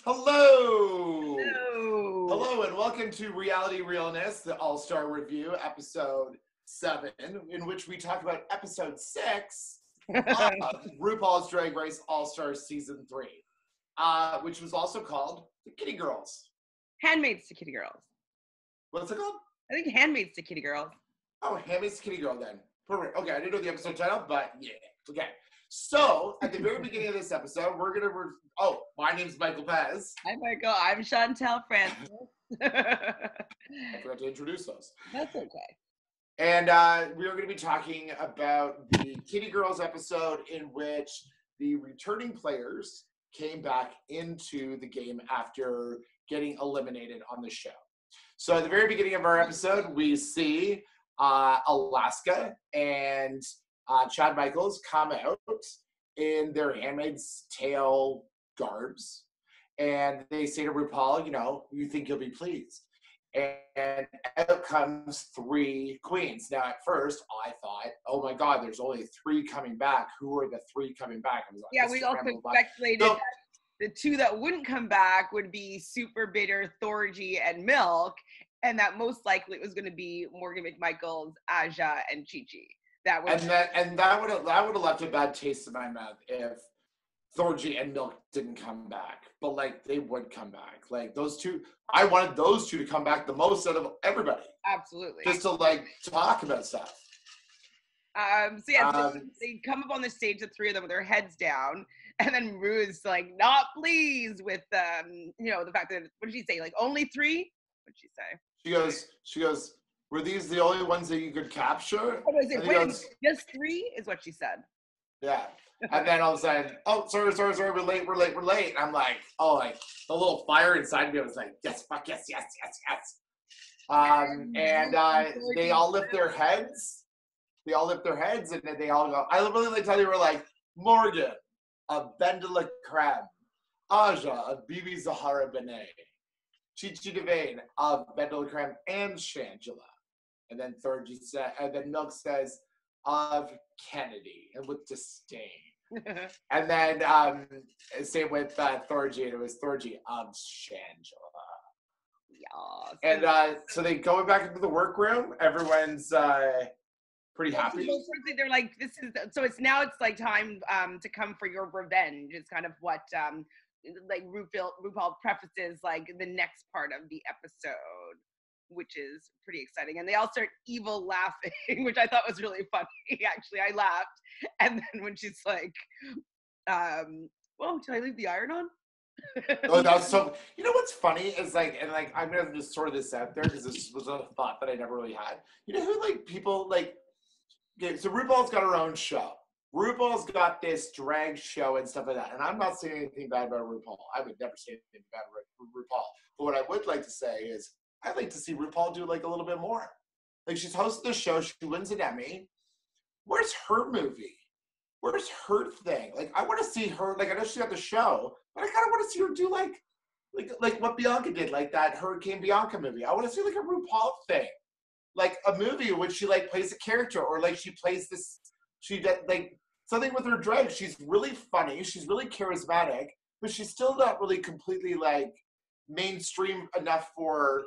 Hello! Hello. Hello, and welcome to Realness, the All-Star Review, episode 7, in which we talk about episode 6 of Rupaul's Drag Race All-Stars Season 3, which was also called The Kitty Girls. Handmaids to Kitty Girls. What's it called? I think Handmaids to Kitty Girls. Oh, Handmaids to Kitty Girl, then. Perfect. Okay, I didn't know the episode title, but yeah. Okay. So, at the very beginning of this episode, we're going to... my name's Michael Pez. Hi, Michael. I'm Chantele Francis. I forgot to introduce those. That's okay. And we are going to be talking about the Kitty Girls episode in which the returning players came back into the game after getting eliminated on the show. So at the very beginning of our episode, we see Alaska and Chad Michaels come out in their Handmaid's Tale garbs. And they say to RuPaul, you think you'll be pleased. And out comes 3 queens. Now, at first, I thought, oh my God, there's only 3 coming back. Who are the 3 coming back? I was like, yeah, we also speculated that the 2 that wouldn't come back would be Super Bitter, Thorgy, and Milk, and that most likely it was going to be Morgan McMichaels, Aja, and Chi-Chi. That would have left a bad taste in my mouth if Thorgy and Milk didn't come back, but they would come back. Those 2, I wanted those 2 to come back the most out of everybody. Absolutely. Just to talk about stuff. They come up on the stage, the 3 of them with their heads down, and then Ru is not pleased with the fact that, what did she say? Only 3? What did she say? She goes, were these the only ones that you could capture? Just 3 is what she said. Yeah. And then all of a sudden, sorry, we're late. I'm like, the little fire inside me was like, yes, fuck, yes. They all lift their heads. And then they all go, I really like how they were like, Morgan, a Bendela Crab, Aja, a Bibi Zahara Benet, Chi-Chi Devane, a Bendela Crab, and Shangela. And then Milk says, of Kennedy, and with disdain. And then same with Thorgy, and it was Thorgy of Shangela. Yeah. And so they go back into the workroom. Everyone's pretty happy. They're like, it's time to come for your revenge. It's kind of what RuPaul prefaces the next part of the episode, which is pretty exciting. And they all start evil laughing, which I thought was really funny. Actually, I laughed. And then when she's like, did I leave the iron on? Oh, that was so... You know what's funny is I'm going to just sort this out there because this was a thought that I never really had. You know who people okay, so RuPaul's got her own show. RuPaul's got this drag show and stuff like that. And I'm not saying anything bad about RuPaul. I would never say anything bad about RuPaul. But what I would like to say is I'd like to see RuPaul do a little bit more. She's hosting the show, she wins an Emmy. Where's her movie? Where's her thing? I want to see her, I know she got the show, but I kind of want to see her do like what Bianca did, that Hurricane Bianca movie. I want to see a RuPaul thing. A movie in which she plays a character, or she plays this, she did something with her drag. She's really funny, she's really charismatic, but she's still not really completely mainstream enough for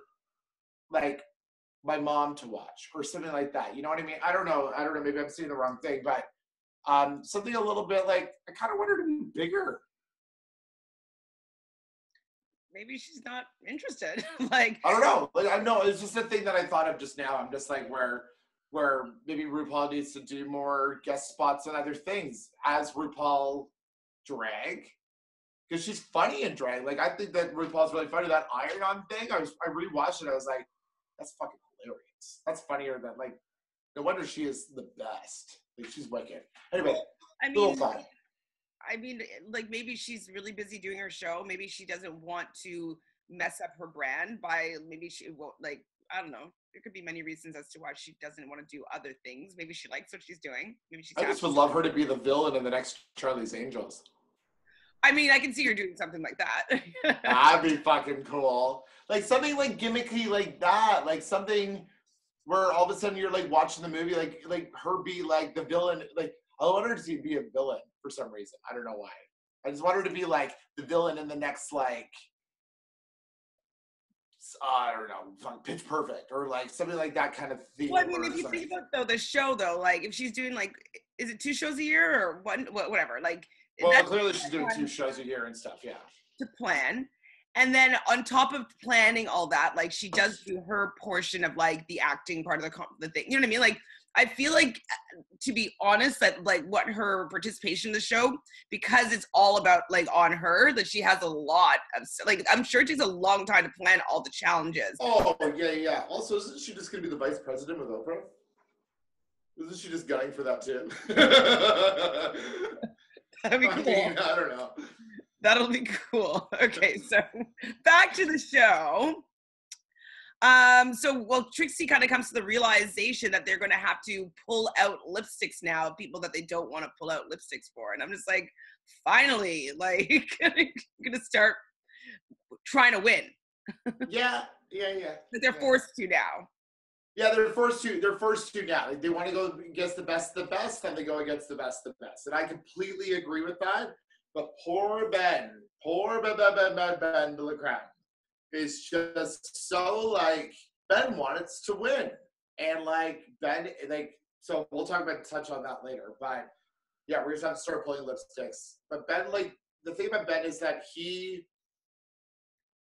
my mom to watch or something like that. You know what I mean? I don't know. Maybe I'm seeing the wrong thing, but something a little bit I kind of want her to be bigger. Maybe she's not interested. I don't know. I know it's just a thing that I thought of just now. I'm just where maybe RuPaul needs to do more guest spots and other things as RuPaul drag. Because she's funny in drag. I think that RuPaul's really funny. That iron-on thing, I rewatched it. I was like, that's fucking hilarious. That's funnier than no wonder she is the best. She's wicked. Anyway, maybe she's really busy doing her show. Maybe she doesn't want to mess up her brand by maybe she won't I don't know. There could be many reasons as to why she doesn't want to do other things. Maybe she likes what she's doing. Maybe she's. I just would love her to be the villain in the next Charlie's Angels. I can see her doing something like that. That'd be fucking cool. Something gimmicky like that. Something where all of a sudden you're watching the movie, her be the villain. I want her to be a villain for some reason. I don't know why. I just want her to be like the villain in the next like I don't know, Pitch Perfect or like something like that kind of theme. Well, I mean, if you think about though the show though, like if she's doing like, is it 2 shows a year or one, whatever? Like, well, clearly she's doing 2 shows a year and stuff. Yeah. To plan, and then on top of planning all that, like she does do her portion of like the acting part of the thing. You know what I mean? Like, I feel like, to be honest, that like what her participation in the show, because it's all about like on her, that she has a lot of like, I'm sure it takes a long time to plan all the challenges. Oh yeah. Also, isn't she just gonna be the vice president of Oprah? Isn't she just gunning for that too? That'd be cool. I don't know. That'll be cool. Okay, so back to the show. Well, Trixie kind of comes to the realization that they're going to have to pull out lipsticks now, people that they don't want to pull out lipsticks for. And I'm just like, finally, like, I'm going to start trying to win. Yeah. But they're forced to now. Yeah, they're forced to now. Like, they want to go against the best, then they go against the best. And I completely agree with that. But poor Ben Billicram is just so like, Ben wants to win. And like Ben, like, so we'll touch on that later. But yeah, we're gonna have to start pulling lipsticks. But Ben, like, the thing about Ben is that he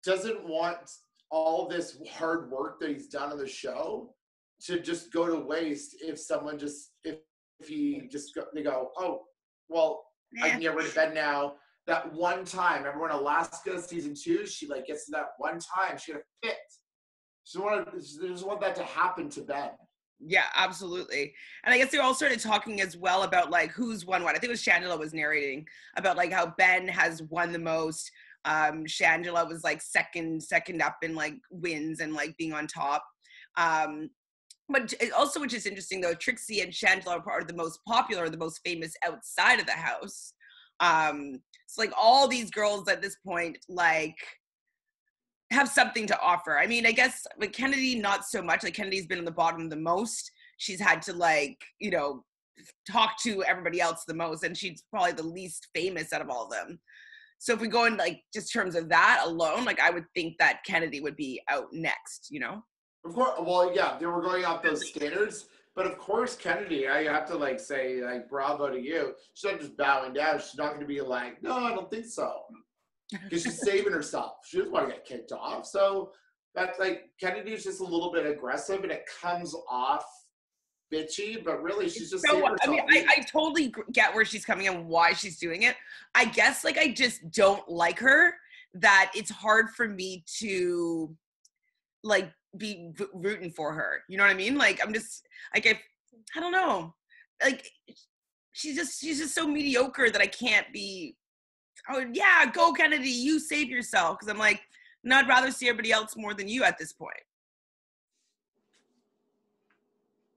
doesn't want all this hard work that he's done on the show to just go to waste if they go, oh, well, I can get rid of Ben now. That one time, remember when Alaska season 2, she like gets to that one time, she had a fit. She doesn't want that to happen to Ben. Yeah, absolutely. And I guess they all started talking as well about like who's won what. I think it was Chantele was narrating about like how Ben has won the most. Chantele was like second up in like wins and like being on top. But also, which is interesting though, Trixie and Chantele are part of the most popular, the most famous outside of the house. So like all these girls at this point, like, have something to offer. I mean, I guess with Kennedy, not so much. Like Kennedy's been on the bottom the most. She's had to like, you know, talk to everybody else the most, and she's probably the least famous out of all of them. So if we go in like just terms of that alone, like I would think that Kennedy would be out next, you know? Of course, well, yeah, they were going off those standards. But of course, Kennedy, I have to like say, like, bravo to you. She's not just bowing down. She's not going to be like, no, I don't think so. Because she's saving herself. She doesn't want to get kicked off. So that's like, Kennedy's just a little bit aggressive and it comes off bitchy, but really she's just saving herself. I mean, I totally get where she's coming and why she's doing it. I guess like I just don't like her, that it's hard for me to like be rooting for her. You know what I mean? Like I'm just like I don't know. Like she's just so mediocre that I can't be. Oh yeah, go Kennedy, you save yourself. Because I'm like, no, I'd rather see everybody else more than you at this point.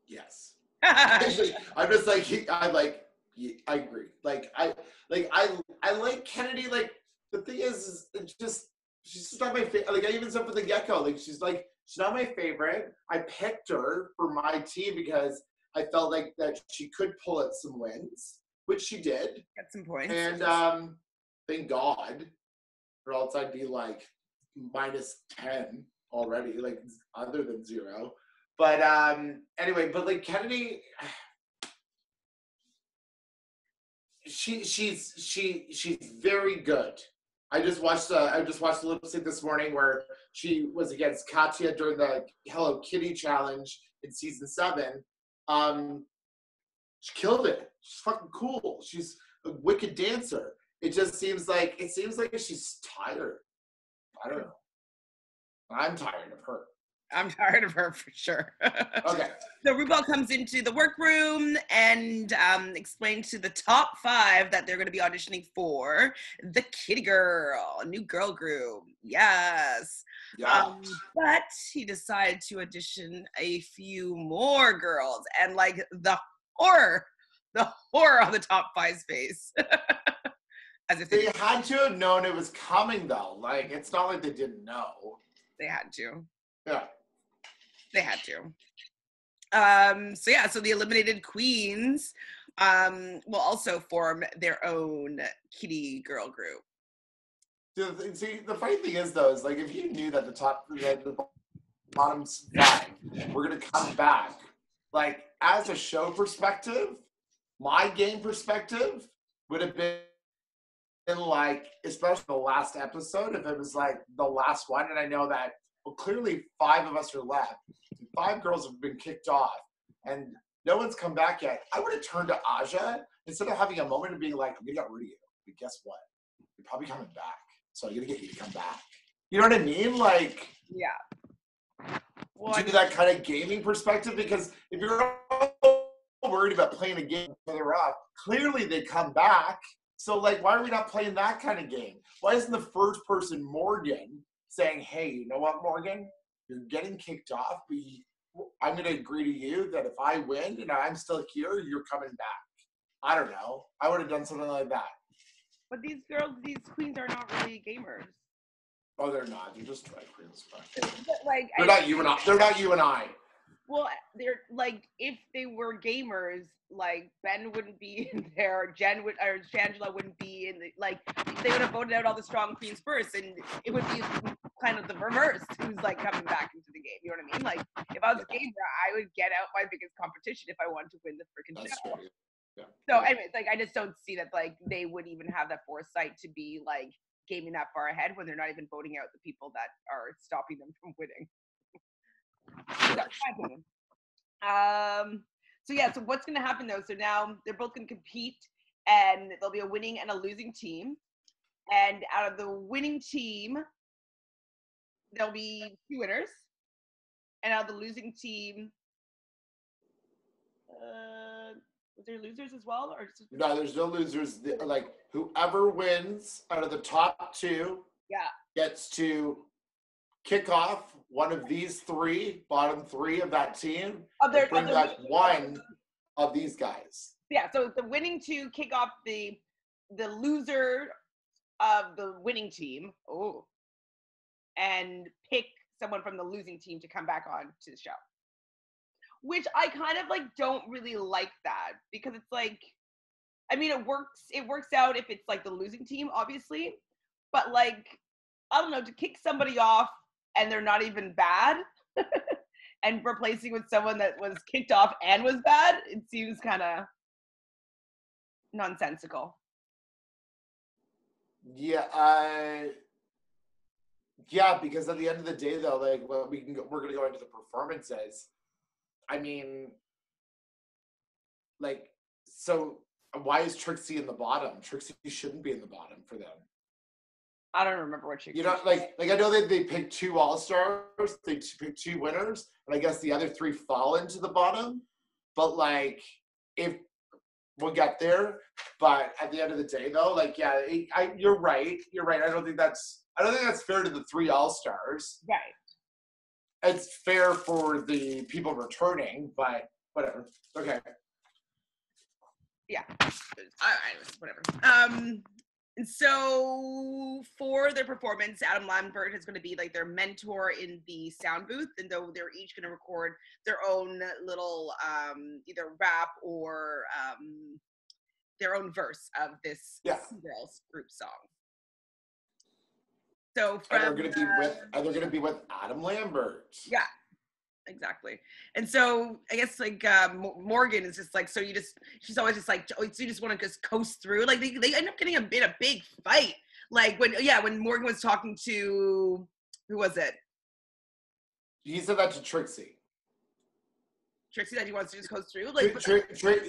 Yes. I'm just like I agree. I like Kennedy. Like the thing is it's just she's just not my favorite. Like I even said from the get-go, like she's not my favorite. I picked her for my team because I felt like that she could pull at some wins, which she did. Get some points. And thank God, or else I'd be like -10 already, like other than 0. But anyway, but like Kennedy, she's very good. I just watched the lip sync this morning where she was against Katya during the Hello Kitty challenge in season 7. She killed it. She's fucking cool. She's a wicked dancer. It seems like she's tired. I don't know. I'm tired of her. I'm tired of her for sure. Okay. So Rupaul comes into the workroom and explains to the top 5 that they're going to be auditioning for the Kitty Girl, a new girl group. Yes. Yeah. But he decided to audition a few more girls, and like the horror on the top 5's face. As if they had to have known it was coming, though. Like, it's not like they didn't know. They had to. Yeah. They had to. So the eliminated queens will also form their own kitty girl group. See, the funny thing is, though, is like if you knew that the bottom 5 were going to come back, like as a show perspective, my game perspective would have been like, especially the last episode, if it was like the last one, and I know that, well, clearly 5 of us are left. 5 girls have been kicked off, and no one's come back yet. I would have turned to Aja instead of having a moment of being like, I'm going to get rid of you. But guess what? You're probably coming back. So I'm going to get you to come back. You know what I mean? Like, yeah. Well, do that kind of gaming perspective, because if you're worried about playing a game further up, clearly they come back. So, like, why are we not playing that kind of game? Why isn't the first person, Morgan, saying, hey, you know what, Morgan? You're getting kicked off, but I'm going to agree to you that if I win and I'm still here, you're coming back. I don't know. I would have done something like that. But these queens are not really gamers. Oh, they're not. They're just drag queens. Like, they're not you and I. They're not you and I. Well, they're like, if they were gamers, like Ben wouldn't be in there, Chantele wouldn't be in the, like, they would have voted out all the strong queens first, and it would be kind of the reverse, who's like coming back into the game. You know what I mean? Like, if I was a gamer, I would get out my biggest competition if I wanted to win the freaking show. True. Yeah. So, anyways, like, I just don't see that, like, they would even have that foresight to be like gaming that far ahead when they're not even voting out the people that are stopping them from winning. So yeah, so what's going to happen though? So now they're both going to compete, and there'll be a winning and a losing team. And out of the winning team, there'll be 2 winners. And out of the losing team, was there losers as well? Or no, there's no losers. Like, whoever wins out of the top 2 gets to kick off one of these 3, bottom 3 of that team, and bring back one of these guys. Yeah, so the winning 2 kick off the loser of the winning team. Oh, and pick someone from the losing team to come back on to the show. Which I kind of like don't really like that, because it's like, I mean, it works out if it's like the losing team, obviously, but like, I don't know, to kick somebody off and they're not even bad and replacing with someone that was kicked off and was bad, it seems kind of nonsensical. Yeah, yeah, because at the end of the day, though, like, well, we're going to go into the performances. I mean, like, so why is Trixie in the bottom? Trixie shouldn't be in the bottom for them. I don't remember what Trixie. You know, like I know that they picked 2 All-Stars, they picked 2 winners, and I guess the other 3 fall into the bottom. But like, if we'll get there, but at the end of the day, though, like, yeah, you're right. I don't think that's fair to the 3 All-Stars. Right. It's fair for the people returning, but whatever. Okay. Yeah. Whatever. And so for their performance, Adam Lambert is going to be like their mentor in the sound booth, and though they're each going to record their own little either rap or their own verse of this girls group song. So they're going to be with Adam Lambert. Yeah, exactly. And so I guess like Morgan is just like, so she's always just like, oh, so you just want to just coast through. Like they end up getting a big fight. Like when Morgan was talking to, who was it? He said that to Trixie. Trixie, that he wants to just coast through. Like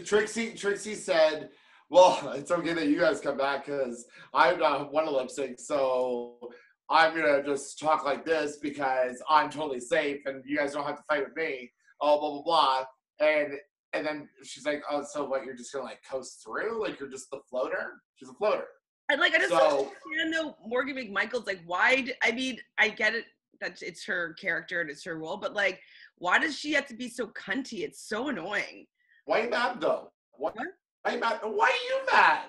Trixie said, well, it's okay that you guys come back because I don't want to lip sync, so I'm going to just talk like this because I'm totally safe and you guys don't have to fight with me. Oh, blah, blah, blah. And then she's like, oh, so what, you're just going to like coast through? Like you're just the floater? She's a floater. And like, I just don't understand though, Morgan McMichael's like, why, I mean, I get it that it's her character and it's her role, but like, why does she have to be so cunty? It's so annoying. Why are you mad though? Why are you mad?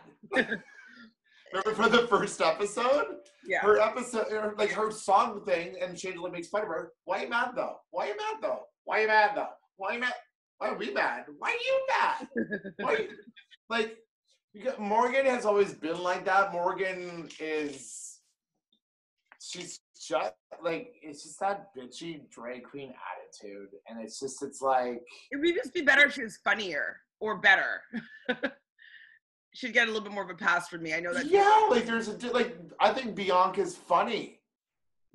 Remember for the first episode? Yeah. Her episode, like her song thing, and Chantele makes fun of her. Why are you mad though? Why are you mad though? Why are you mad though? Why are you mad? Why are we mad? Why are you mad? like, Morgan has always been like that. She's just like, it's just that bitchy drag queen attitude, and it's like, It would just be better if she was funnier or better. She'd get a little bit more of a pass from me. I know that. Yeah, like I think Bianca's funny,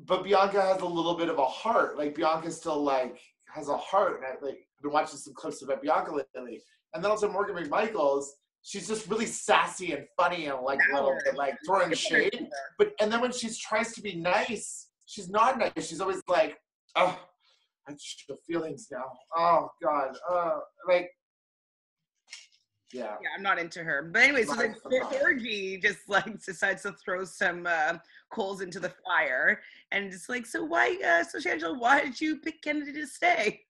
but Bianca has a little bit of a heart. Like Bianca still like has a heart, and I've been watching some clips about Bianca lately. And then also Morgan McMichaels, she's just really sassy and funny and like little like throwing shade. And then when she tries to be nice, she's not nice. She's always like, oh, I just feel feelings now. Oh God, like. Yeah, I'm not into her. But anyway, so then Thorgy just like decides to throw some coals into the fire, and just like, so why, so Chantele, why did you pick Kennedy to stay?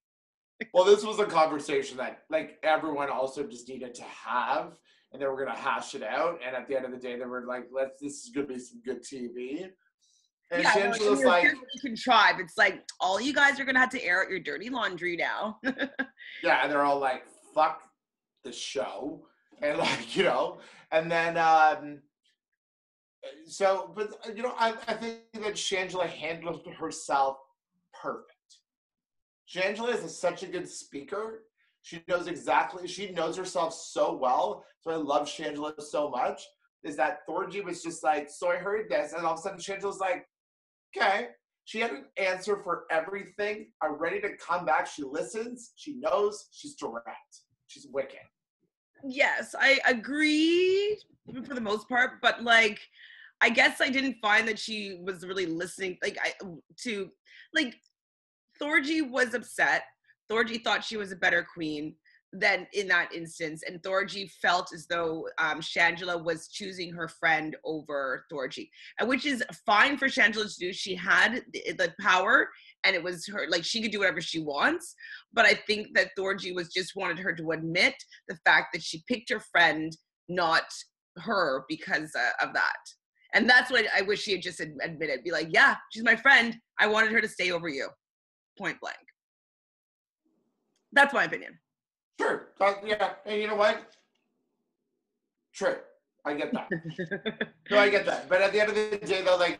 Well, this was a conversation that like everyone also just needed to have, and they were gonna hash it out. And at the end of the day, they were like, this is gonna be some good TV. And Chantele was like, you can try, but it's like, all you guys are gonna have to air out your dirty laundry now. Yeah, and they're all like, fuck the show, and like, and then but I think that Chantele handled herself perfect. Chantele is such a good speaker. She knows herself so well. So I love Chantele so much. Is that Thorgy was just like, so I heard this, and all of a sudden Chantele's like, okay. She had an answer for everything. I'm ready to come back. She listens. She knows. She's direct. She's wicked. Yes, I agree for the most part, but like, I guess I didn't find that she was really listening. Thorgy was upset. Thorgy thought she was a better queen than in that instance, and Thorgy felt as though Chantele was choosing her friend over Thorgy, and which is fine for Chantele to do. She had the power, and it was her, like, she could do whatever she wants. But I think that Thorgy just wanted her to admit the fact that she picked her friend, not her, because of that. And that's what I wish she had just admitted. Be like, yeah, she's my friend. I wanted her to stay over you. Point blank. That's my opinion. Sure. Yeah. And you know what? True. I get that. No, I get that. But at the end of the day, though, like,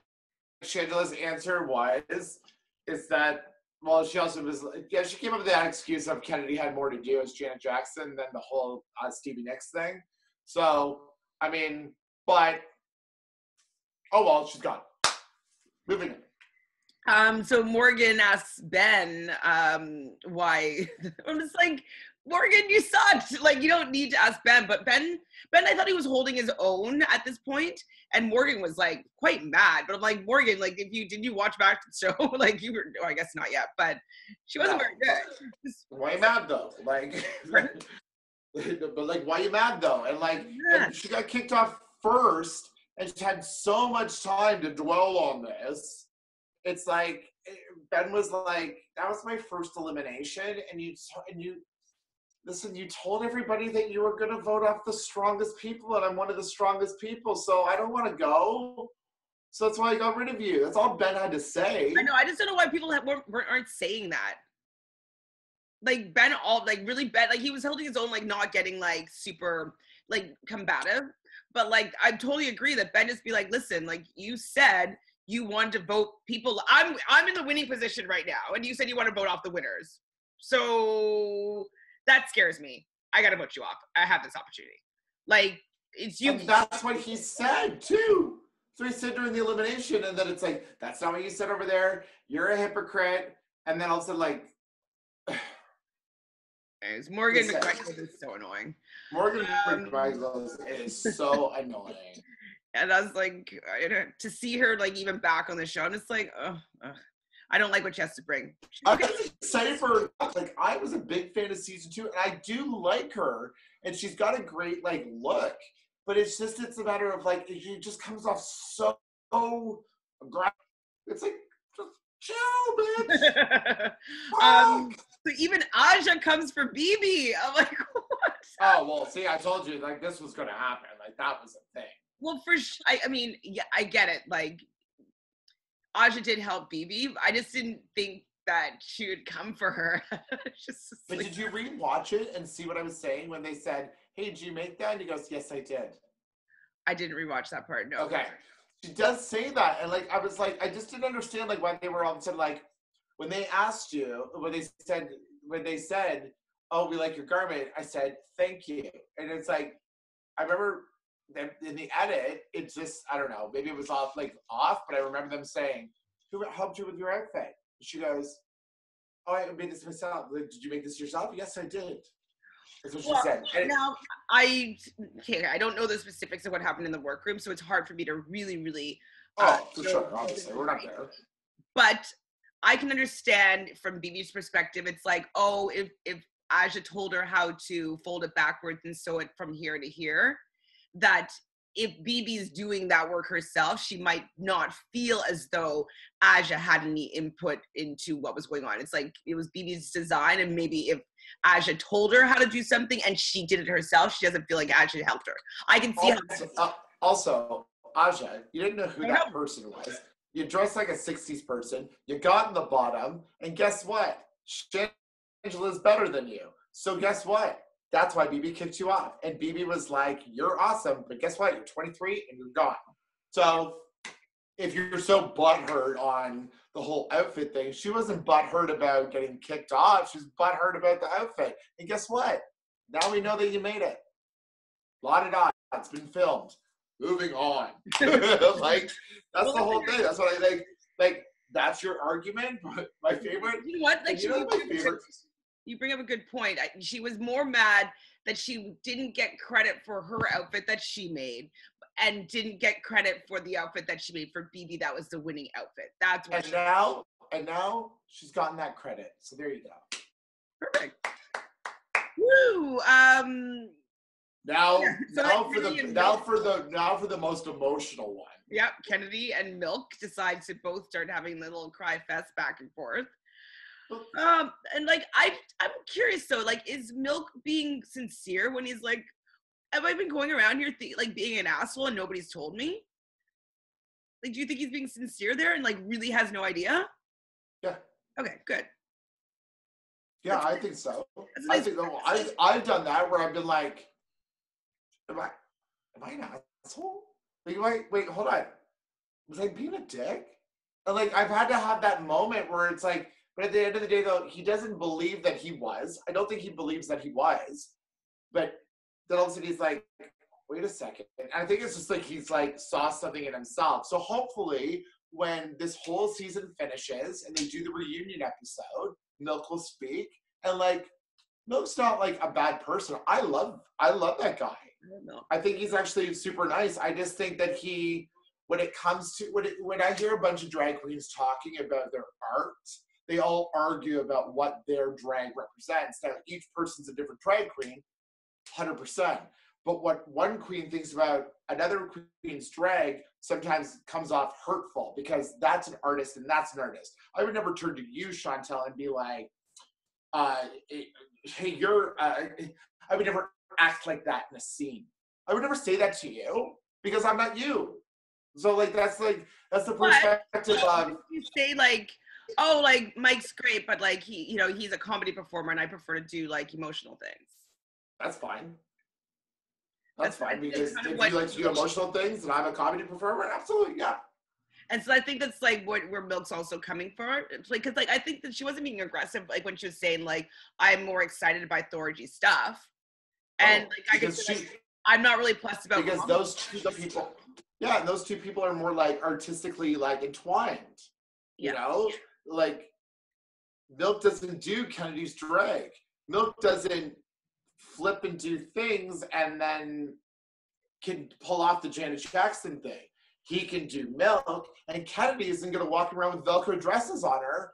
Chantele's answer is that, well, she also was, yeah, she came up with that excuse of Kennedy had more to do as Janet Jackson than the whole Stevie Nicks thing. So, I mean, but, oh, well, she's gone. Moving on. So Morgan asks Ben why. I'm just like, Morgan, you sucked. Like, you don't need to ask Ben. But Ben, I thought he was holding his own at this point, and Morgan was like quite mad. But I'm like, Morgan, like, did you watch back the show? Like, you were, oh, I guess not yet, but she wasn't very good. Why you mad though? Like, but like, why you mad though? And like, and she got kicked off first, and she had so much time to dwell on this. It's like Ben was like, that was my first elimination, and you listen, you told everybody that you were going to vote off the strongest people, and I'm one of the strongest people, so I don't want to go. So that's why I got rid of you. That's all Ben had to say. I know. I just don't know why people aren't saying that. Like, Ben, really Ben, like, he was holding his own, like, not getting, like, super, like, combative. But, like, I totally agree that Ben just be like, listen, like, you said you wanted to vote people. I'm in the winning position right now, and you said you want to vote off the winners. So that scares me. I gotta vote you off. I have this opportunity. Like, it's you. And that's what he said too. So he said during the elimination, and then it's like, that's not what you said over there. You're a hypocrite. And then all of a sudden, like, Morgan McMichaels is so annoying. Morgan McMichaels is so annoying. And I was like, to see her, like, even back on the show, and it's like, I don't like what she has to bring. I'm excited for her. Like, I was a big fan of season 2, and I do like her, and she's got a great, like, look. But it's a matter of, like, she just comes off so aggressive. It's like, just chill, bitch. So even Aja comes for BB. I'm like, what? Oh, well, see, I told you, like, this was going to happen. Like, that was a thing. Well, for sure. I mean, yeah, I get it. Like, Aja did help BB. I just didn't think that she would come for her. But did you rewatch it and see what I was saying when they said hey, did you make that? And he goes, yes, I did. I didn't rewatch that part. No. Okay. She does say that. And like, I was like, I just didn't understand like why they were all of a sudden like, when they asked you, when they said, oh, we like your garment, I said, thank you. And it's like, I remember that in the edit, it just, I don't know, maybe it was off, but I remember them saying, who helped you with your outfit? She goes, oh, I made this myself. Like, did you make this yourself? Yes, I did. That's what she said. And now, I don't know the specifics of what happened in the workroom, so it's hard for me to really. For sure, obviously, we're not there. But I can understand from BB's perspective, it's like, oh, if Aja told her how to fold it backwards and sew it from here to here, that if BB's doing that work herself, she might not feel as though Aja had any input into what was going on. It's like it was BB's design, and maybe if Aja told her how to do something and she did it herself, she doesn't feel like Aja helped her. I can see also, Aja, you didn't know who that person was. You dressed like a 60s person, you got in the bottom, and guess what? Shangela's better than you. So guess what? That's why BB kicked you off. And BB was like, you're awesome, but guess what? You're 23 and you're gone. So if you're so butthurt on the whole outfit thing, she wasn't butthurt about getting kicked off. She was butthurt about the outfit. And guess what? Now we know that you made it. La-da-da. It's been filmed. Moving on. Like, that's the whole thing. That's what I think. Like, that's your argument. My favorite. You know what? Like, my favorite. You bring up a good point. She was more mad that she didn't get credit for her outfit that she made, and didn't get credit for the outfit that she made for BB. That was the winning outfit. That's what. And now she's gotten that credit. So there you go. Perfect. Woo. Now for the most emotional one. Yep, Kennedy and Milk decide to both start having little cry fest back and forth. And like I'm curious though, like, is Milk being sincere when he's like, have I been going around here like being an asshole and nobody's told me? Like, do you think he's being sincere there and like really has no idea? Yeah. Okay, good. Yeah, I think so. I've done that where I've been like, am I an asshole? Like, wait, hold on. Was I being a dick? And like, I've had to have that moment where it's like, but at the end of the day, though, he doesn't believe that he was. I don't think he believes that he was. But then all of a sudden he's like, wait a second. And I think it's just like he's like saw something in himself. So hopefully when this whole season finishes and they do the reunion episode, Milk will speak. And like, Milk's not like a bad person. I love that guy. I think he's actually super nice. I just think that when it comes to, when I hear a bunch of drag queens talking about their art, they all argue about what their drag represents. Now, each person's a different drag queen, 100%. But what one queen thinks about another queen's drag sometimes comes off hurtful because that's an artist and that's an artist. I would never turn to you, Chantele, and be like, hey, I would never act like that in a scene. I would never say that to you because I'm not you. So like that's the perspective of you say like, oh, like Mike's great, but like he's a comedy performer and I prefer to do like emotional things. That's fine. That's fine because if you like to do emotional things and I'm a comedy performer, absolutely, yeah. And so I think that's like where Milk's also coming for. It's like, cause like I think that she wasn't being aggressive, like when she was saying like I'm more excited by Thorgy's stuff, and like I guess I'm not really plussed about because those two people. Yeah, and those two people are more like artistically like entwined. You know, like Milk doesn't do Kennedy's drag. Milk doesn't flip and do things and then can pull off the Janet Jackson thing. He can do Milk, and Kennedy isn't going to walk around with Velcro dresses on her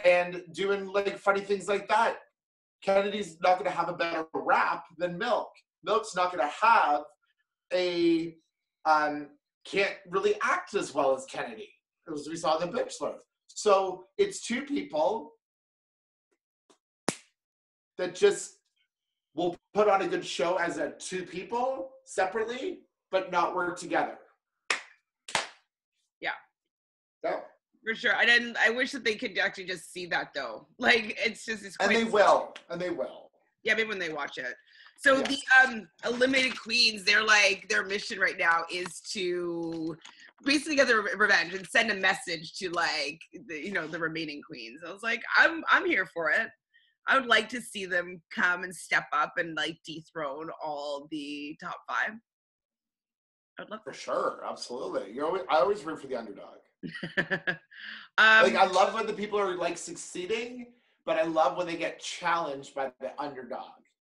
and doing like funny things like that. Kennedy's not going to have a better rap than Milk. Milk's not going to have can't really act as well as Kennedy, as we saw in The Bachelor. So it's two people that just will put on a good show as two people separately, but not work together. Yeah. Yeah. For sure. I wish that they could actually just see that though. Like it's and they will. Yeah, maybe when they watch it. So Yes. the eliminated queens, their mission right now is to basically get their revenge and send a message to the remaining queens. I was like, I'm here for it. I would like to see them come and step up and like dethrone all the top 5. I'd love For sure, absolutely. I always root for the underdog. that. Like, I love when the people are like succeeding, but I love when they get challenged by the underdog.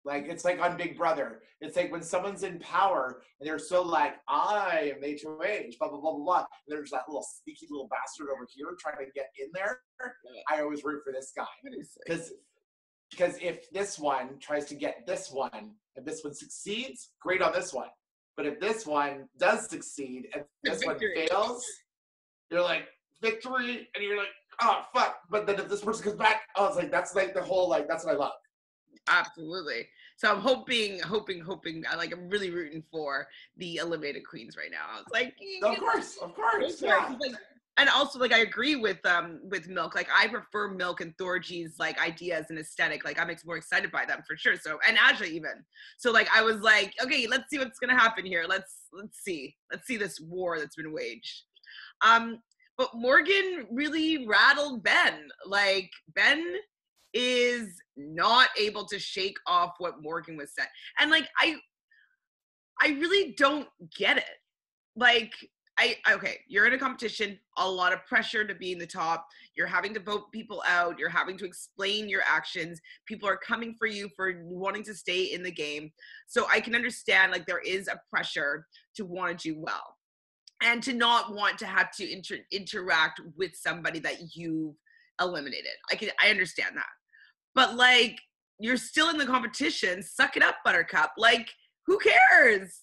Like, it's like on Big Brother. It's like when someone's in power and they're so like, I am HOH, blah, blah, blah, blah, blah. And there's that little sneaky little bastard over here trying to get in there. I always root for this guy. Because if this one tries to get this one and this one succeeds, great on this one. But if this one does succeed and this one fails, you're like, victory, and you're like, oh, fuck. But then if this person comes back, oh, it's like, that's like the whole, like, that's what I love. Absolutely. So I'm hoping. I'm really rooting for the eliminated queens right now. It's like, Of course. Yeah. And also, like, I agree with Milk. Like, I prefer Milk and Thorgy's like ideas and aesthetic. Like, I'm more excited by them for sure. So, and Ashley even. So, like, I was like, okay, let's see what's gonna happen here. Let's see this war that's been waged. But Morgan really rattled Ben. Like, Ben is not able to shake off what Morgan was saying, and like, I really don't get it. Like, okay, you're in a competition, a lot of pressure to be in the top. You're having to vote people out. You're having to explain your actions. People are coming for you for wanting to stay in the game. So I can understand, like, there is a pressure to want to do well and to not want to have to interact with somebody that you've eliminated. I understand that. But, like, you're still in the competition. Suck it up, Buttercup. Like, who cares?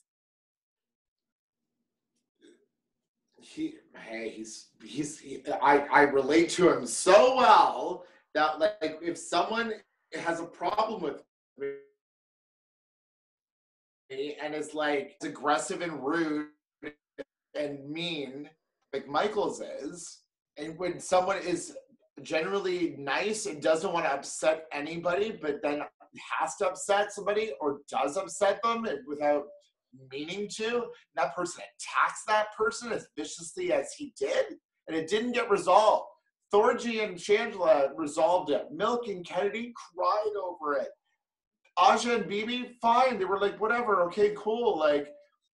I relate to him so well that, like, if someone has a problem with me and is like aggressive and rude and mean, like Michael's is, and when someone is generally nice and doesn't want to upset anybody, but then has to upset somebody or does upset them without meaning to, that person attacks that person as viciously as he did, and it didn't get resolved. Thorgy and Chantele resolved it. Milk and Kennedy cried over it. Aja and Bibi, fine. They were like, whatever, okay, cool. Like,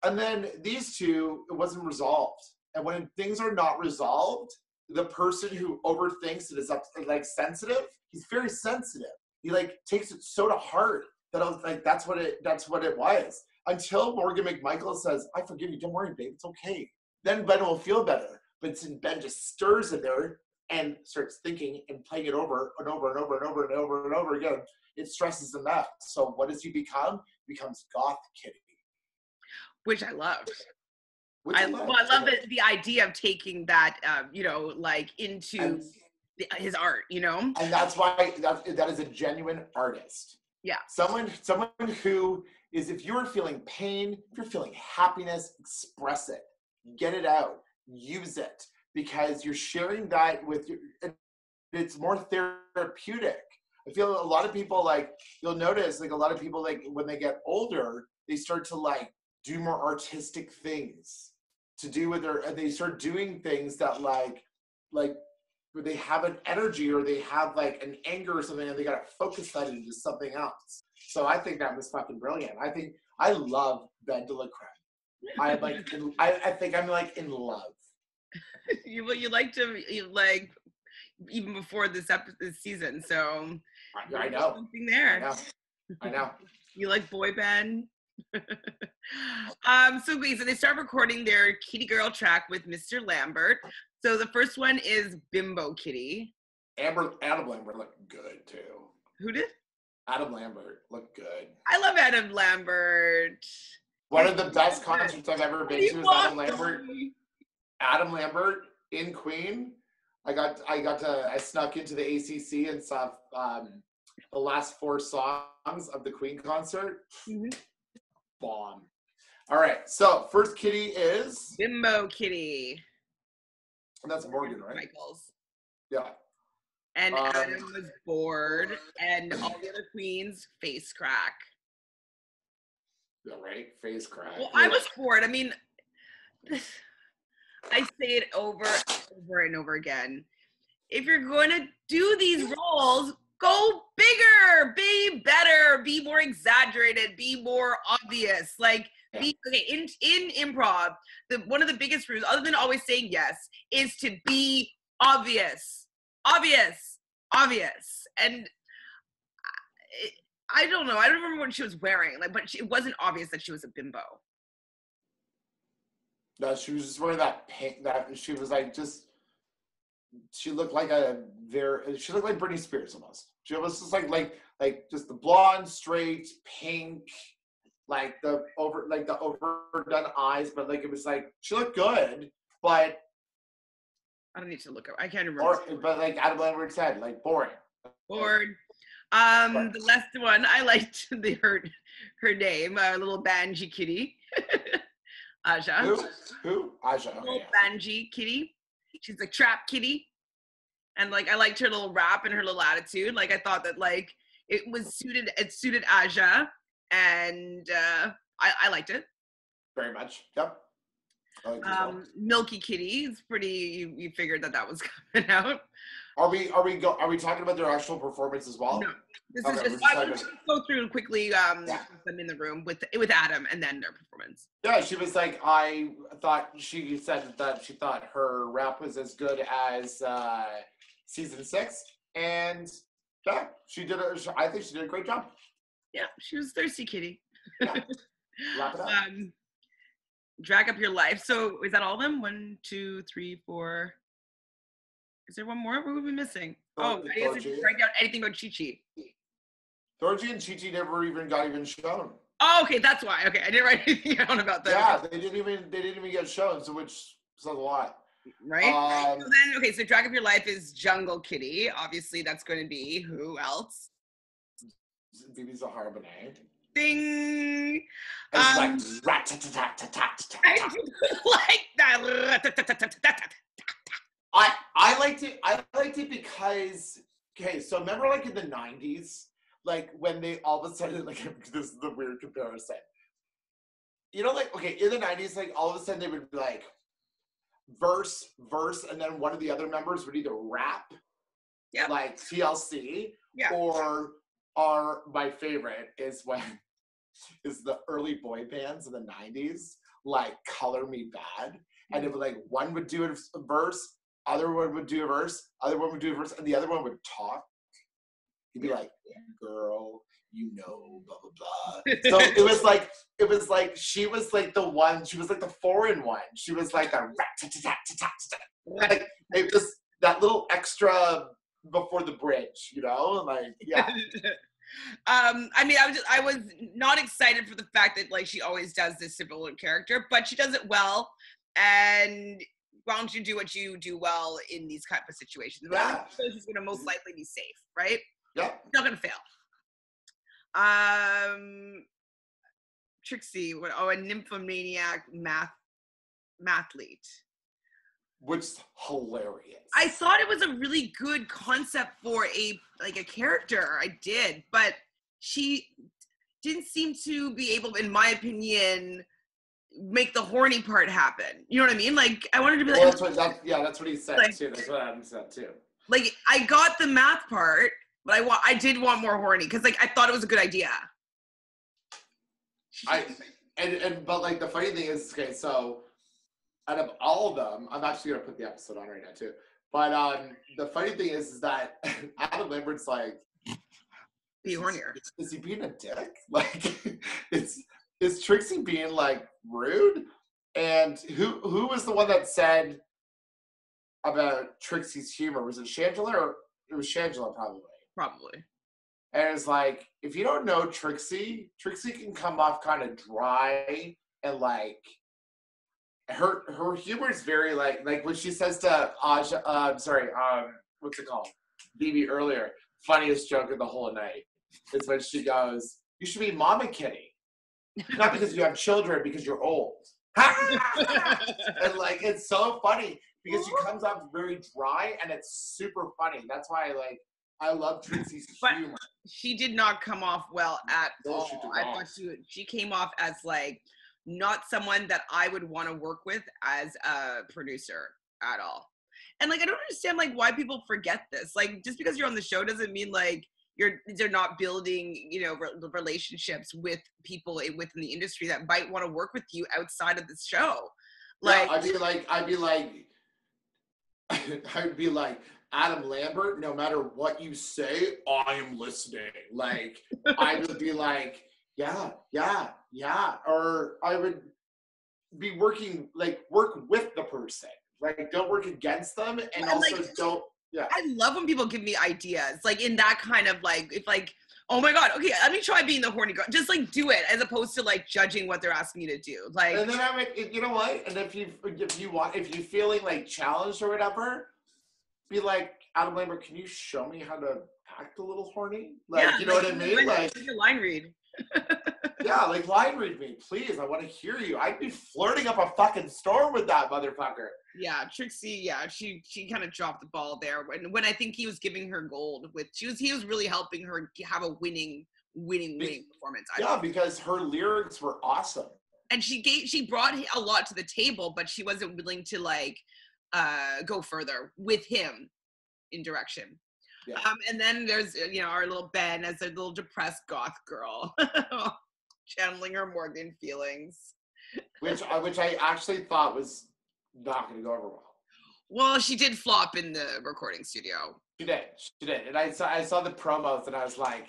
and then these two, it wasn't resolved. And when things are not resolved, the person who overthinks and is like sensitive, he's very sensitive. He like takes it so to heart that I was like, that's what it was. Until Morgan McMichael says, I forgive you, don't worry, babe, it's okay. Then Ben will feel better. But Ben just stirs in there and starts thinking and playing it over and over and over and over and over and over again. It stresses him out. So what does he become? He becomes Goth Kitty. Which I loved. I love it, the idea of taking that, like, into his art, And that's why that is a genuine artist. Yeah. Someone who is, if you're feeling pain, if you're feeling happiness, express it. Get it out. Use it. Because you're sharing that with your, it's more therapeutic. I feel a lot of people, like, you'll notice, like, a lot of people, like, when they get older, they start to, like, do more artistic things to do with they start doing things that, like where they have an energy or they have, like, an anger or something, and they got to focus that into something else. So I think that was fucking brilliant. I love Ben de la Creme. I think I'm, like, in love. you liked him, even before this season, so I know. Something there. I know. You like boy band? So they start recording their Kitty Girl track with Mr. Lambert. So the first one is Bimbo Kitty. Adam Lambert looked good too. Who did? Adam Lambert looked good. I love Adam Lambert. One of the best concerts I've ever been to is Adam Lambert. Adam Lambert in Queen. I snuck into the ACC and saw the last 4 songs of the Queen concert. Mm-hmm. Bomb. All right, so first kitty is Bimbo Kitty. And that's Morgan, right? Michaels. Yeah. And Adam was bored, and all the other queens face crack. Yeah, right? Face crack. Well, I was bored. I mean, I say it over and over and over again. If you're going to do these roles, go bigger, be better, be more exaggerated, be more obvious. Like, be okay in improv. One of the biggest rules, other than always saying yes, is to be obvious, obvious, obvious. And I don't know. I don't remember what she was wearing. Like, but it wasn't obvious that she was a bimbo. No, she was just wearing that pink. That she was like just. She looked like she looked like Britney Spears almost. She was just like just the blonde, straight, pink, like the overdone eyes, but like it was like she looked good, but I don't need to look up. I can't remember. But like Adam Lambert said, like boring. Bored. The last one I liked her name, little Banji kitty, Aja. Who? Aja. Little Banji kitty. She's a trap kitty, and like I liked her little rap and her little attitude. Like I thought that like it suited Aja, and I liked it very much. Yep. Milky Kitty. It's pretty. You figured that was coming out. Are we talking about their actual performance as well? No, this is just. I will just go through quickly. Them in the room with Adam, and then their performance. Yeah, she was like, I thought she said that she thought her rap was as good as season 6, and yeah, I think she did a great job. Yeah, she was thirsty kitty. Yeah. Wrap it up. Drag Up Your Life. So is that all of them? 1, 2, 3, 4. Is there one more? What would we be missing? I guess if you write down anything about Chi-Chi. Dorji and Chi-Chi never even got shown. Oh, okay, that's why. Okay, I didn't write anything down about that. Yeah, they didn't even get shown, so which says a lot. Right? So Drag Up Your Life is Jungle Kitty. Obviously, that's going to be who else? Bibi Zahara Benet. Ding! I do like that. I liked it because, okay, so remember like in the 90s, like when they all of a sudden, like this is the weird comparison. You know, like, okay, in the 90s, like all of a sudden they would be like verse, and then one of the other members would either rap, like TLC, or my favorite is the early boy bands in the 90s, like Color Me Bad. And it would like, one would do a verse, other one would do a verse, other one would do a verse, and the other one would talk. He'd be like, girl, you know, blah, blah, blah. So it was like, she was like the one, she was like the foreign one. She was like a like just that little extra before the bridge, you know? Like, yeah. I mean, I was not excited for the fact that like she always does this similar character, but she does it well. And why don't you do what you do well in these type of situations? Yeah. So she's going to most likely be safe, right? Yeah. Not going to fail. Trixie, a nymphomaniac mathlete. Which is hilarious. I thought it was a really good concept for a character. I did, but she didn't seem to be able, in my opinion, make the horny part happen. You know what I mean? Like I wanted to be like. Well, that's what he said too. That's what Adam said too. Like I got the math part, but I did want more horny because like I thought it was a good idea. But like the funny thing is, okay, so out of all of them, I'm actually gonna put the episode on right now too. But the funny thing is that Adam Lambert's like, be hornier. Is he being a dick? Like, is Trixie being like rude? And who was the one that said about Trixie's humor? Was it Chantele or it was Chantele probably? Probably. And it's like, if you don't know Trixie can come off kind of dry and like her humor is very like when she says to Aja, what's it called? Bibi earlier, funniest joke of the whole night is when she goes, "You should be Mama Kitty, not because you have children, because you're old." And like it's so funny because she comes off very dry and it's super funny. That's why I love Trixie's But humor. she did not come off well at No, all. she did I not. thought she came off as like not someone that I would want to work with as a producer at all. And like I don't understand like why people forget this. Like just because you're on the show doesn't mean like they're not building, you know, relationships with people within the industry that might want to work with you outside of the show. Like yeah, I'd be like, Adam Lambert, no matter what you say, I am listening. Like, I would be like, yeah. Or I would be work with the person. Like, don't work against them. And also like, don't, yeah. I love when people give me ideas, like in that kind of like, if like, oh my God, okay, let me try being the horny girl. Just like do it as opposed to like judging what they're asking you to do. Like, and then I would, you know what? And if you're feeling like challenged or whatever, be like, Adam Lambert, can you show me how to act a little horny? Like, yeah, you know what I mean? Like, your line read. yeah, like line read me, please. I want to hear you. I'd be flirting up a fucking storm with that motherfucker. Yeah, Trixie. Yeah, she kind of dropped the ball there when I think he was giving her gold. He was really helping her have a winning performance. Yeah, because her lyrics were awesome. And she brought a lot to the table, but she wasn't willing to like go further with him in direction. Yeah. And then there's our little Ben as a little depressed goth girl, channeling her Morgan feelings, which I actually thought was not going to go over well. Well, she did flop in the recording studio. She did, and I saw the promos, and I was like,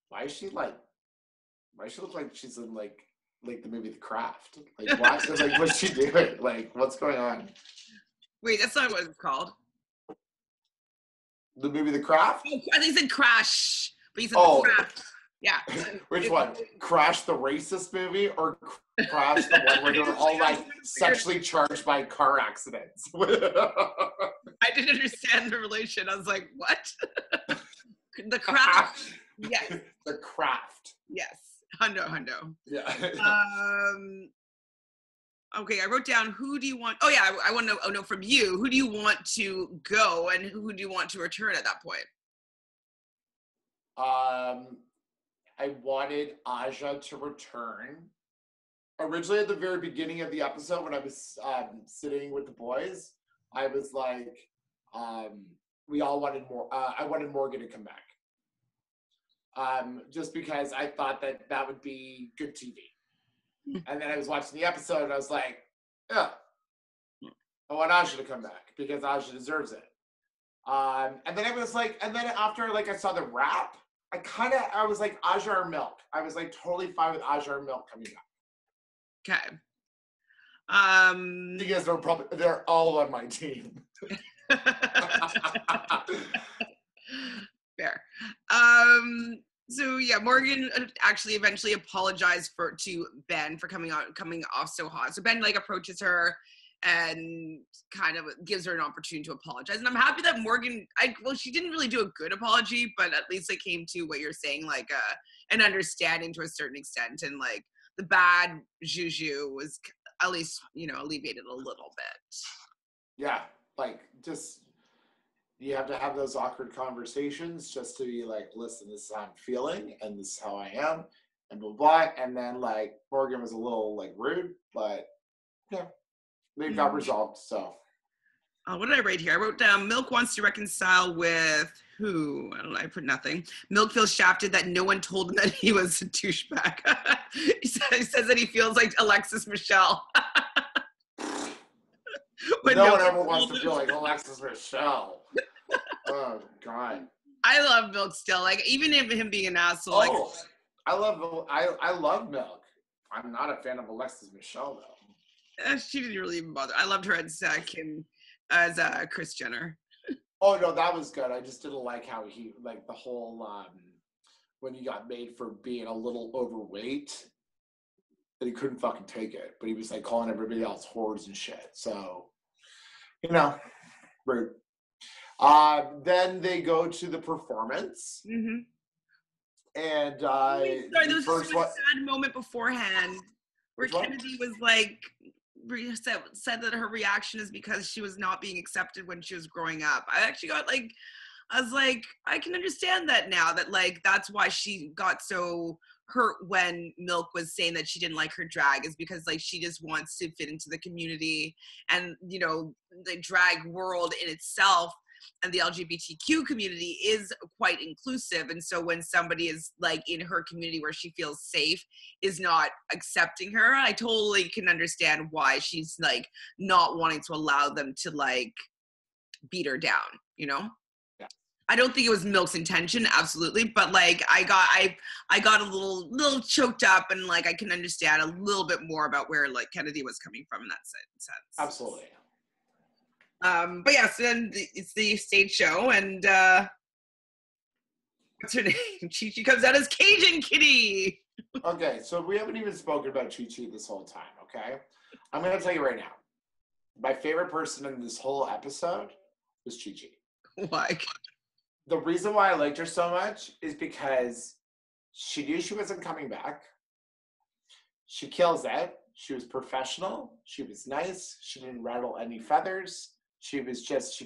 why does she look like she's in like the movie The Craft? Like, why? Like, what's she doing? Like, what's going on? Wait, that's not what it's called. The movie The Craft? Oh, I think he said Crash, but he said The Craft. Yeah. Which one? Crash the racist movie or Crash the one where they're all like sexually charged by car accidents? I didn't understand the relation. I was like, what? The Craft. Yes. The Craft. Yes. Hundo. Yeah. Okay, I wrote down who do you want? Oh yeah, I want to know from you. Who do you want to go and who do you want to return at that point? I wanted Aja to return. Originally, at the very beginning of the episode, when I was sitting with the boys, I was like, we all wanted more. I wanted Morgan to come back. Just because I thought that would be good TV. And then I was watching the episode, and I was like, yeah, I want Aja to come back because Aja deserves it. And then I was like, and then after like I saw the rap, I was like, Aja or Milk. I was like totally fine with Aja or Milk coming back. Okay. Because they're all on my team. Fair. So yeah, Morgan actually eventually apologized to Ben for coming off so hot. So Ben like approaches her and kind of gives her an opportunity to apologize. And I'm happy that Morgan, she didn't really do a good apology, but at least it came to what you're saying, like an understanding to a certain extent. And like the bad juju was at least, alleviated a little bit. Yeah, like just, you have to have those awkward conversations just to be like, listen, this is how I'm feeling and this is how I am and blah, blah. And then like Morgan was a little like rude, but yeah. They got resolved, so. What did I write here? I wrote down Milk wants to reconcile with who? I don't know. I put nothing. Milk feels shafted that no one told him that he was a douchebag. He says that he feels like Alexis Michelle. No one ever wants to feel like Alexis Michelle. Oh, God. I love Milk still. Like, even him being an asshole. Oh, I love Milk. I'm not a fan of Alexis Michelle, though. She didn't really even bother. I loved her as Kim, as Kris Jenner. Oh no, that was good. I just didn't like how he like the whole when he got made for being a little overweight, that he couldn't fucking take it. But he was like calling everybody else whores and shit. So, rude. Then they go to the performance, and sorry, there was a sad moment beforehand where Kennedy was like. Said that her reaction is because she was not being accepted when she was growing up. I actually got like I was like, I can understand that now, that like that's why she got so hurt when Milk was saying that she didn't like her drag, is because like she just wants to fit into the community, and you know, the drag world in itself and the LGBTQ community is quite inclusive. And so when somebody is like in her community where she feels safe is not accepting her, I totally can understand why she's like not wanting to allow them to like beat her down, you know? Yeah. I don't think it was Milk's intention, absolutely, but like I got a little choked up, and like I can understand a little bit more about where like Kennedy was coming from in that sense. Absolutely. But yeah, so then it's the stage show, and what's her name? Chi-Chi comes out as Cajun Kitty. Okay, so we haven't even spoken about Chi-Chi this whole time, okay? I'm going to tell you right now. My favorite person in this whole episode was Chi-Chi. Why? The reason why I liked her so much is because she knew she wasn't coming back. She kills it. She was professional. She was nice. She didn't rattle any feathers. She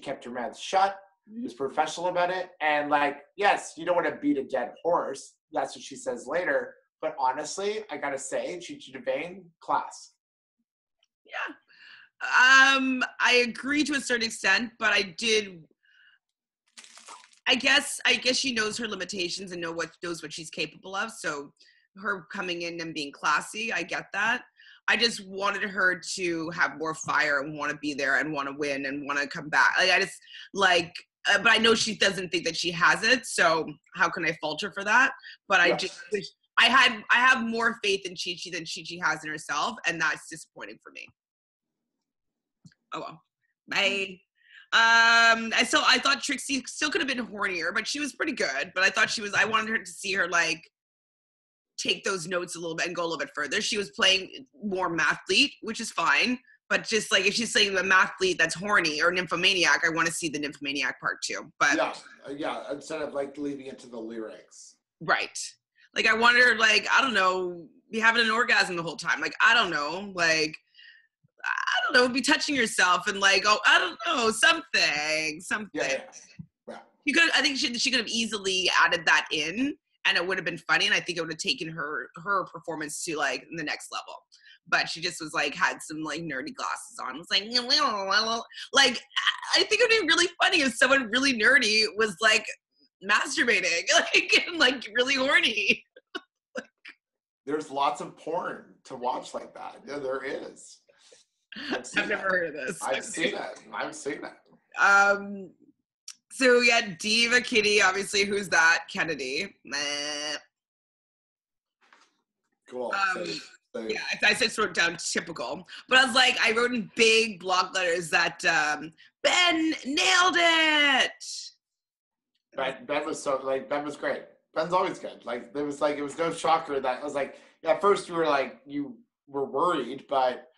kept her mouth shut. Was professional about it. And like, yes, you don't want to beat a dead horse. That's what she says later. But honestly, I gotta say, Chi-Chi DeVayne, class. Yeah. I agree to a certain extent, but I guess she knows her limitations and knows what she's capable of. So her coming in and being classy, I get that. I just wanted her to have more fire and want to be there and want to win and want to come back. Like I just like, but I know she doesn't think that she has it. So how can I fault her for that? But I just wish I have more faith in Chi-Chi than Chi-Chi has in herself, and that's disappointing for me. Oh well. Bye. I thought Trixie still could have been hornier, but she was pretty good. But I wanted her to see her like take those notes a little bit and go a little bit further. She was playing more mathlete, which is fine. But just like if she's saying the mathlete that's horny or nymphomaniac, I want to see the nymphomaniac part too. But yeah, instead of like leaving it to the lyrics. Right. Like I wanted her like, I don't know, be having an orgasm the whole time. Like, I don't know, be touching yourself and like, oh, I don't know, something. Yeah. I think she could have easily added that in, and it would have been funny, and I think it would have taken her performance to like the next level. But she just was like had some like nerdy glasses on. It was like I think it would be really funny if someone really nerdy was like masturbating, like really horny. There's lots of porn to watch like that. Yeah, there is. I've never heard of this. I've seen it. So yeah, Diva Kitty, obviously, who's that? Kennedy. Meh. Cool. Yeah, I said sort of down typical, but I was like, I wrote in big block letters that Ben nailed it. Ben was great. Ben's always good. Like it was no shocker that I was like, at first you were worried, but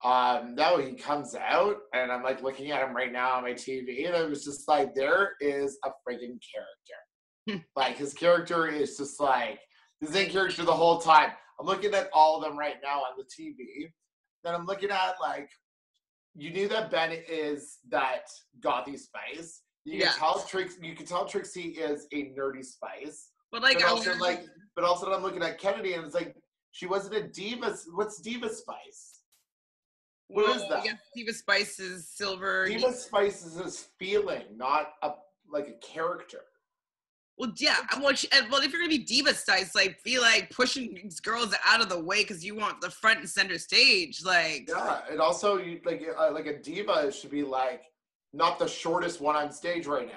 no, he comes out and I'm like looking at him right now on my TV, and it was just like, there is a friggin' character. Like his character is just like the same character the whole time. I'm looking at all of them right now on the TV. Then I'm looking at like, you knew that Ben is that gothy spice. You can tell Trixie is a nerdy spice. But also I'm looking at Kennedy and it's like, she wasn't a diva. What's diva spice? What is that? I guess Diva Spice is silver. Diva Spice is this feeling, not a character. Well, yeah. Well, if you're gonna be Diva Spice, like, be like pushing these girls out of the way because you want the front and center stage, like. Yeah, and also you like a diva should be like not the shortest one on stage right now.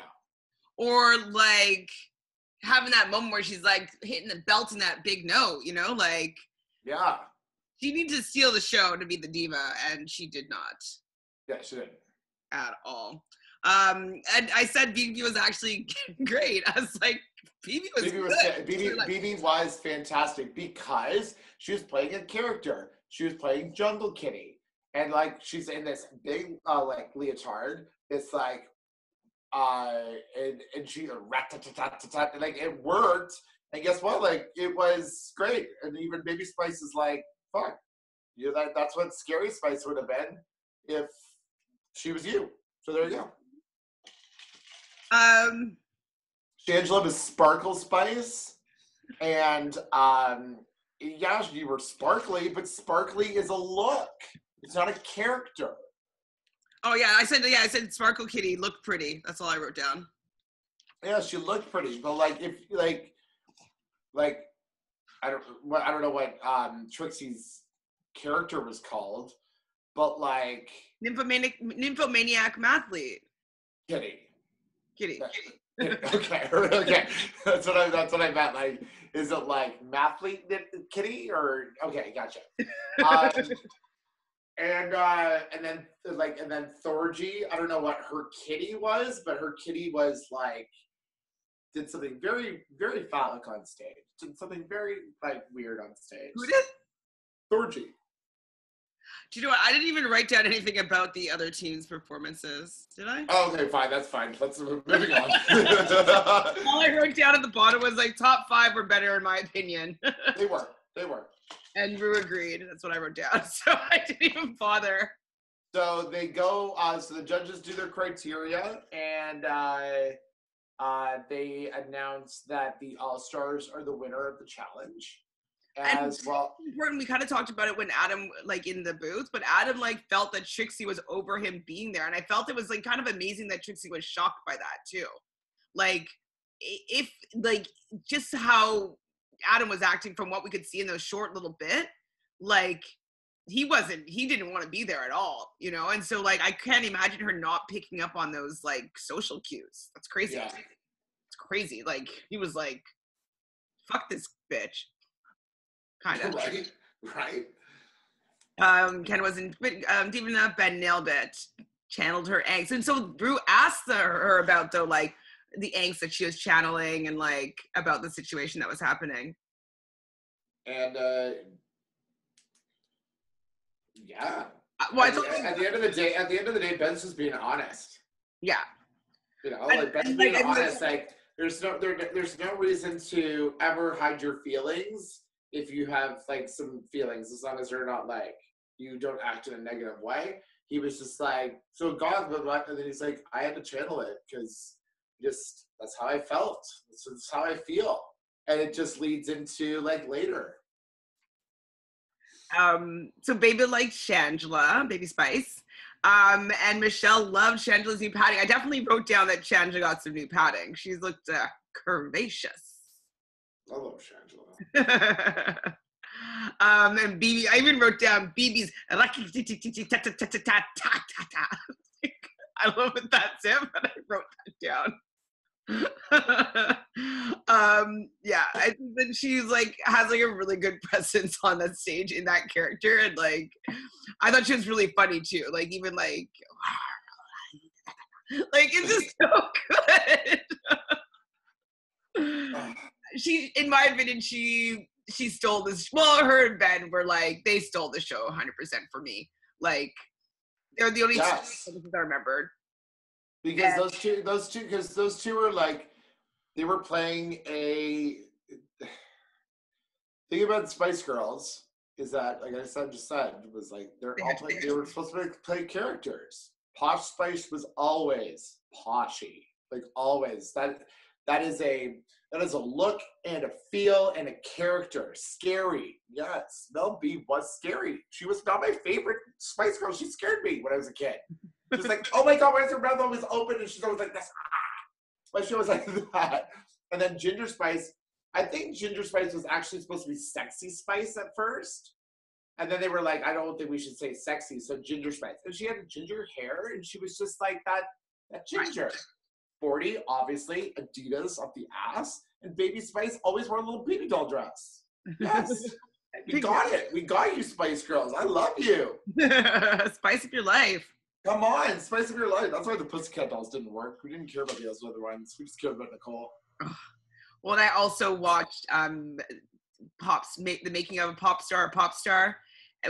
Or like having that moment where she's like hitting the belt in that big note, you know, like. Yeah. She needed to steal the show to be the diva, and she did not. Yeah, she didn't. At all. And I said BB was actually great. I was like, BB was good. BB was fantastic because she was playing a character. She was playing Jungle Kitty. And like she's in this big like leotard. It's like and she like it worked. And guess what? Like it was great. And even Baby Spice is like, fuck. You know, that's what Scary Spice would have been if she was you. So there you go. Shangela was Sparkle Spice, and yeah, you were sparkly, but sparkly is a look. It's not a character. Oh yeah, I said Sparkle Kitty looked pretty. That's all I wrote down. Yeah, she looked pretty, but like if like I don't know what Trixie's character was called, but like Nymphomaniac mathlete. Kitty. Kitty. Okay. That's what I meant. Like, is it like mathlete Kitty or okay? Gotcha. And then Thorgy, I don't know what her kitty was, but her kitty was like did something very, very phallic on stage. Did something very like weird on stage. Who did? Thorgy. Do you know what? I didn't even write down anything about the other team's performances. Did I? Oh, okay, fine. That's fine. Let's moving on. All I wrote down at the bottom was like top 5 were better in my opinion. They were. And Rue agreed. That's what I wrote down. So I didn't even bother. So they go. So the judges do their criteria, and they announce that the Allstars are the winner of the challenge. As well, important. We kind of talked about it when Adam, like in the booth, but Adam like felt that Trixie was over him being there, and I felt it was like kind of amazing that Trixie was shocked by that too. Like, if like just how Adam was acting from what we could see in those short little bit, like he didn't want to be there at all, you know. And so like I can't imagine her not picking up on those like social cues. That's crazy. Yeah. It's crazy. Like he was like, "Fuck this bitch." Kind of. Right. Ken wasn't, but even Ben nailed it, channeled her angst. And so Rue asked her about, though, like, the angst that she was channeling and, like, about the situation that was happening. And, yeah. Well, at the end of the day, Ben's just being honest. Yeah. You know, like, Ben's being honest. Like, there's no reason to ever hide your feelings. If you have like some feelings, as long as they're not like you don't act in a negative way. He was just like, so God, and then he's like, I had to channel it because just that's how I felt. That's how I feel, and it just leads into like later. So Baby liked Shangela, Baby Spice, and Michelle loved Shangela's new padding. I definitely wrote down that Shangela got some new padding. She's looked curvaceous. I love Chantele. And BB, I even wrote down BB's I love it, that's him, but I wrote that down. Yeah, I think that she's like has like a really good presence on that stage in that character, and like I thought she was really funny too. Like even like it's just so good. She, in my opinion, she stole this. Well, her and Ben were like, they stole the show 100% for me. Like, they're the only two I remembered. Because those two were like, they were playing a. Thing about Spice Girls is that, like I just said, was like they were supposed to play characters. Posh Spice was always poshy, like always. That is a look and a feel and a character. Scary. Yes. Mel B was scary. She was not my favorite Spice Girl. She scared me when I was a kid. She was like, oh my God, why is her mouth always open? And she's always like this. But she was like that. And then Ginger Spice, I think Ginger Spice was actually supposed to be Sexy Spice at first. And then they were like, I don't think we should say sexy. So Ginger Spice. And she had ginger hair and she was just like that ginger. 40, obviously, Adidas up the ass, and Baby Spice always wore a little baby doll dress. Yes, we got it. We got you, Spice Girls. I love you. Spice up your life. Come on, spice up your life. That's why the Pussycat Dolls didn't work. We didn't care about the other ones. We just cared about Nicole. Well, and I also watched the making of a pop star,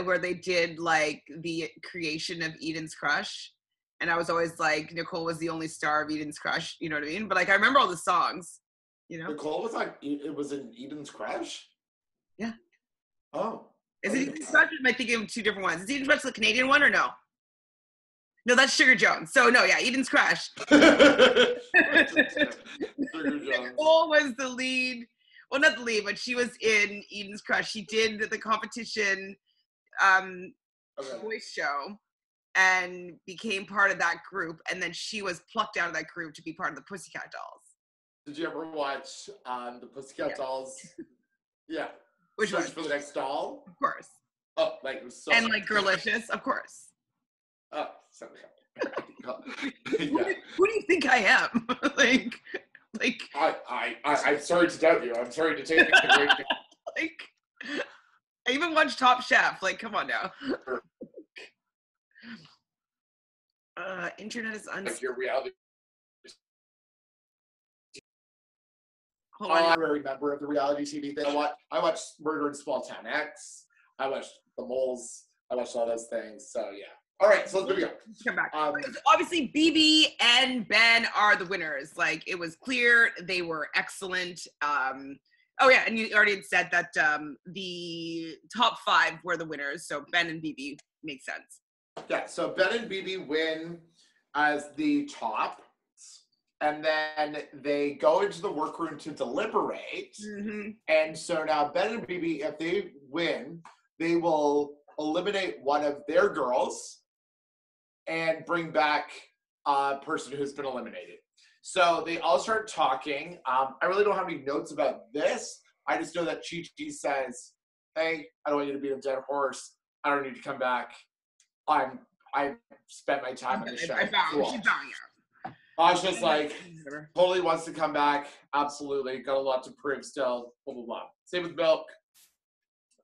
where they did like the creation of Eden's Crush. And I was always like, Nicole was the only star of Eden's Crush, you know what I mean? But like, I remember all the songs, you know? Nicole was like, it was in Eden's Crush? Yeah. Oh. Is it Eden's Crush? Am I thinking of two different ones? Is Eden's Crush the Canadian one or no? No, that's Sugar Jones. So no, yeah, Eden's Crush. Sugar Jones. Nicole was the lead. Well, not the lead, but she was in Eden's Crush. She did the competition voice show and became part of that group. And then she was plucked out of that group to be part of the Pussycat Dolls. Did you ever watch the Pussycat Dolls? Yeah. Which Search one? for the Next Doll? Of course. Oh, like it was so. And like Girlicious, of course. Oh, sorry. Who do you think I am? like. I'm sorry to doubt you. I'm sorry to take the great. Like, I even watched Top Chef. Like, come on now. Internet is Like your reality. Hold on. I'm a very member of the reality TV thing. I watched Murder in Small Town X. I watched The Moles. I watched all those things. So yeah. All right, so let's go. Come back. Obviously, BB and Ben are the winners. Like, it was clear they were excellent. Oh yeah, and you already had said that the top 5 were the winners. So Ben and BB makes sense. Yeah. So Ben and BB win as the top. And then they go into the workroom to deliberate. Mm-hmm. And so now Ben and BB, if they win, they will eliminate one of their girls and bring back a person who's been eliminated. So they all start talking. I really don't have any notes about this. I just know that Chi-Chi says, hey, I don't want you to beat a dead horse. I don't need to come back. I spent my time on the show. Asha's like, totally wants to come back. Absolutely. Got a lot to prove still. Blah, blah, blah. Same with Milk.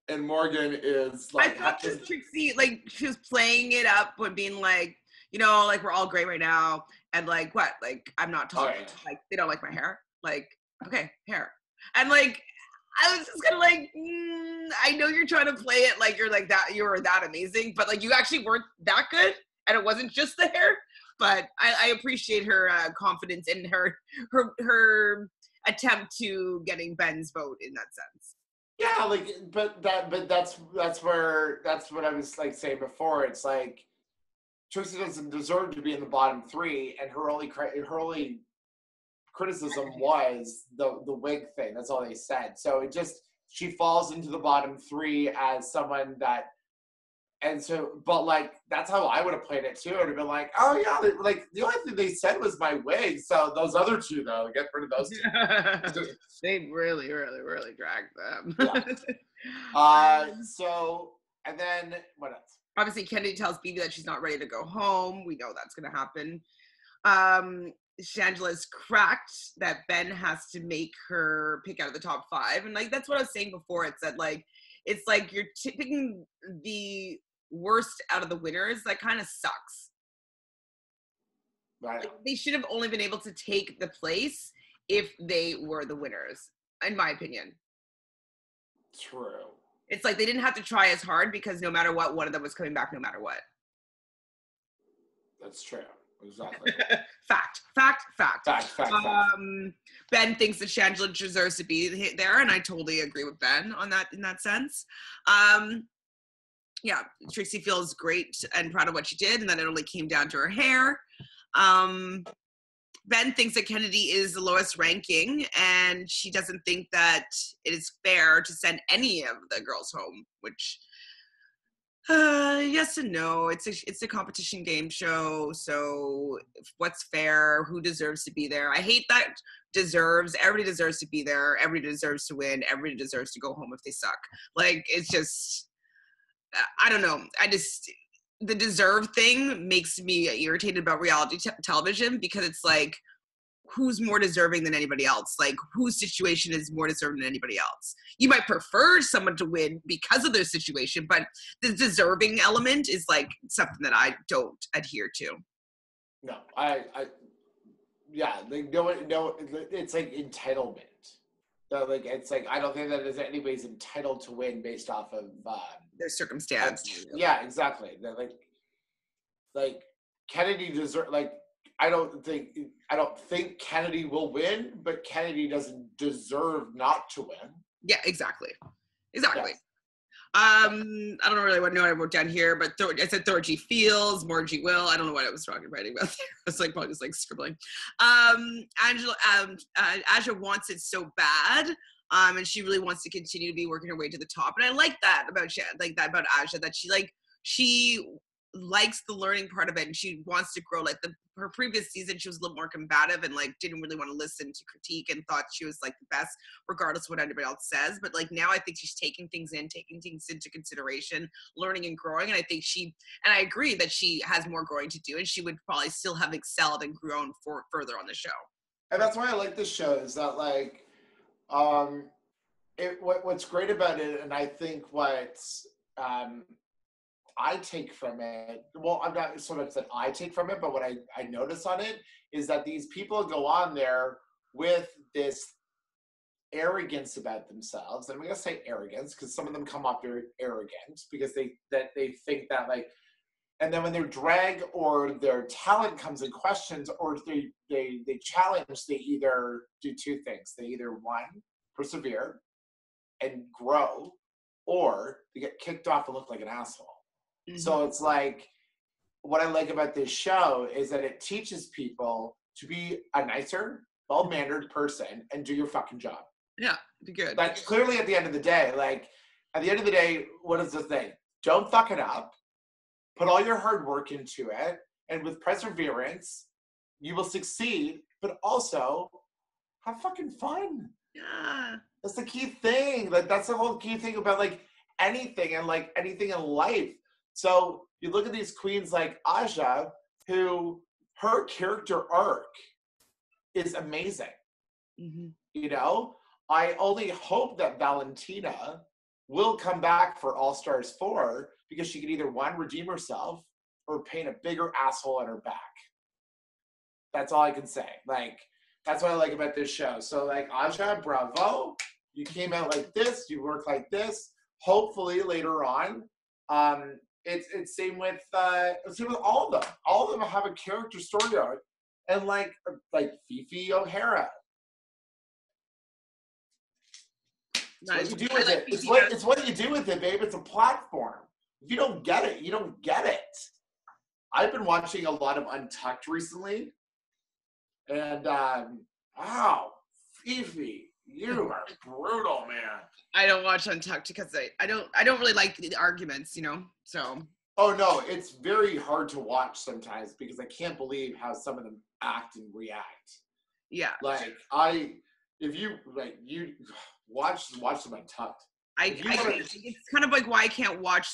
And Morgan is like... I thought Trixie, like, she was playing it up with being like, you know, like, we're all great right now. And like, what? Like, I'm not talking. Oh, yeah. Like, they don't like my hair. Like, okay, hair. And like, I was just kind of like, I know you're trying to play it like you're like that, you were that amazing. But like, you actually weren't that good. And it wasn't just the hair. But I appreciate her confidence in her attempt to getting Ben's vote in that sense. Yeah, like, but that's what I was like saying before. It's like Trixie doesn't deserve to be in the bottom 3, and her only criticism was the wig thing. That's all they said. So it just she falls into the bottom 3 as someone that. And so, but like, that's how I would have played it too. It would have been like, oh yeah, like the only thing they said was my wig. So those other 2 though, get rid of those 2. They really, really, really dragged them. Yeah. So, and then what else? Obviously, Kennedy tells BB that she's not ready to go home. We know that's going to happen. Chantele's cracked that Ben has to make her pick out of the top 5. And like, that's what I was saying before. It's that like, it's like you're picking the worst out of the winners. That kind of sucks. Right. Like, they should have only been able to take the place if they were the winners, in my opinion. True. It's like they didn't have to try as hard because no matter what, one of them was coming back no matter what. That's true. Exactly. Fact. Ben thinks that Chantele deserves to be there, and I totally agree with Ben on that in that sense. Yeah, Trixie feels great and proud of what she did, and then it only came down to her hair. Ben thinks that Kennedy is the lowest ranking, and she doesn't think that it is fair to send any of the girls home, which yes and no. It's a competition game show, so what's fair? Who deserves to be there? I hate that deserves. Everybody deserves to be there. Everybody deserves to win. Everybody deserves to go home if they suck. Like, it's just, I don't know. The deserve thing makes me irritated about reality television because it's like, who's more deserving than anybody else? Like, whose situation is more deserving than anybody else? You might prefer someone to win because of their situation, but the deserving element is like something that I don't adhere to. No, yeah, like no, it's like entitlement. So like, it's like, I don't think that anybody's entitled to win based off of their circumstance. Yeah, exactly. Like Kennedy deserve, like, I don't think Kennedy will win, but Kennedy doesn't deserve not to win. Yeah, exactly. Yes. I don't really know what I wrote down here, but I said Thorgy feels, Morgie will. I don't know what I was writing about there. I was like probably just like scribbling. Aja wants it so bad. And she really wants to continue to be working her way to the top. And I like that about Aja, that she likes the learning part of it, and she wants to grow. Like her previous season, she was a little more combative and like didn't really want to listen to critique and thought she was like the best regardless of what anybody else says. But like now I think she's taking things into consideration, learning and growing. And I think I agree that she has more growing to do, and she would probably still have excelled and grown further on the show. And that's why I like this show, is that like what's great about it, and I think what I take from it, well, I'm not so much that I take from it, but what I notice on it is that these people go on there with this arrogance about themselves. And I'm going to say arrogance because some of them come off very arrogant because they think that like, and then when their drag or their talent comes in questions or they challenge, they either do two things. They either, one, persevere and grow, or they get kicked off and look like an asshole. Mm-hmm. So it's like, what I like about this show is that it teaches people to be a nicer, well-mannered person and do your fucking job. Yeah, be good. Like, clearly at the end of the day, what is the thing? Don't fuck it up. Put all your hard work into it. And with perseverance, you will succeed, but also have fucking fun. Yeah. That's the key thing. Like, that's the whole key thing about like anything and like anything in life. So you look at these queens like Aja, who her character arc is amazing. Mm-hmm. You know, I only hope that Valentina will come back for Allstars 4 because she can either, one, redeem herself or paint a bigger asshole on her back. That's all I can say. Like, that's what I like about this show. So like, Aja, bravo. You came out like this, you work like this. Hopefully later on, it's same with all of them. All of them have a character story arc, and like Fifi O'Hara. Nice. What you do with it? It's what you do with it, babe. It's a platform. If you don't get it, you don't get it. I've been watching a lot of Untucked recently, and wow, Fifi, you are brutal, man. I don't watch Untucked because I don't really like the arguments, you know. So. Oh no, it's very hard to watch sometimes because I can't believe how some of them act and react. Yeah. Like if you watch them Untucked. It's kind of like why I can't watch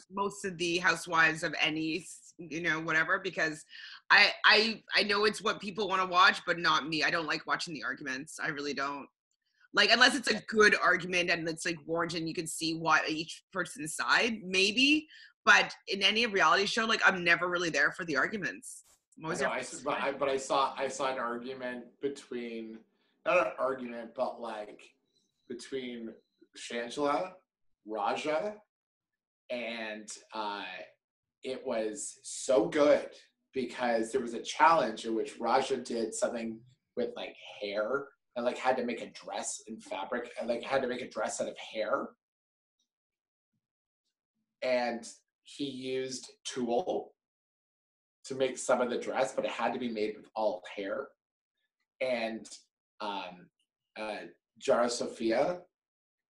most of the Housewives of any, you know, whatever, because I know it's what people want to watch, but not me. I don't like watching the arguments. I really don't. Like, unless it's a good argument and it's like warranted and you can see what each person's side, maybe. But in any reality show, like, I'm never really there for the arguments. But I saw an argument between, not an argument, but like between Chantele, Raja, and it was so good because there was a challenge in which Raja did something with like hair and like had to make a dress in fabric and like had to make a dress out of hair. And he used tulle to make some of the dress, but it had to be made with all hair. And Jara Sophia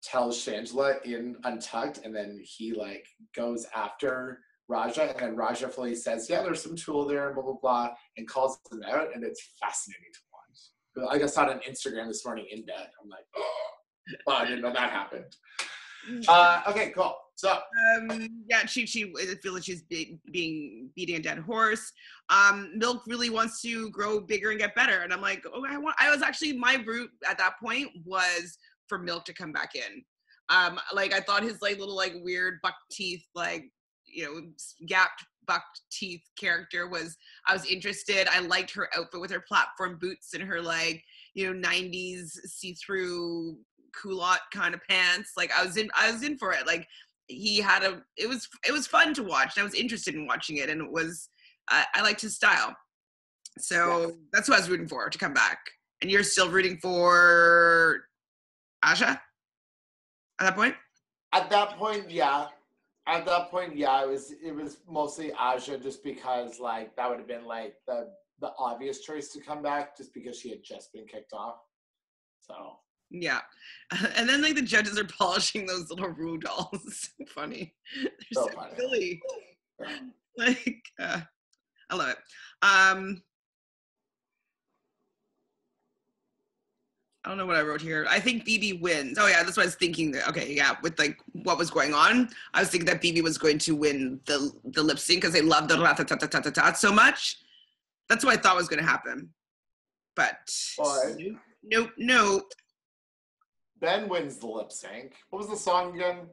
tells Chantele in Untucked, and then he like goes after Raja, and then Raja fully says, yeah, there's some tulle there and blah, blah, blah, and calls them out, and it's fascinating to watch. Like I saw it on Instagram this morning in bed. I'm like, oh, I didn't know that happened. Okay, cool. So yeah, I feel like she's being beating a dead horse. Milk really wants to grow bigger and get better, and I'm like, oh, my route at that point was for Milk to come back in. Like I thought his like little like weird buck teeth, like, you know, gapped buck teeth character I was interested. I liked her outfit with her platform boots and her like, you know, 90s see-through culotte kind of pants. Like I was in for it. Like it was fun to watch, and I was interested in watching it, and it was I liked his style. So yes. That's who I was rooting for to come back. And you're still rooting for Aja at that point? At that point, yeah. At that point, yeah, it was mostly Aja, just because like that would have been like the obvious choice to come back, just because she had just been kicked off. So Yeah. And then like the judges are polishing those little Rue dolls. So funny. They're so so funny. silly. Yeah. Like I love it. I don't know what I wrote here. I think BB wins. Oh yeah, that's what I was thinking. Okay, yeah, with like what was going on, I was thinking that BB was going to win the lip sync because they love the rat-tat-tat-tat-tat so much. That's what I thought was going to happen. But nope. Ben wins the lip sync. What was the song again?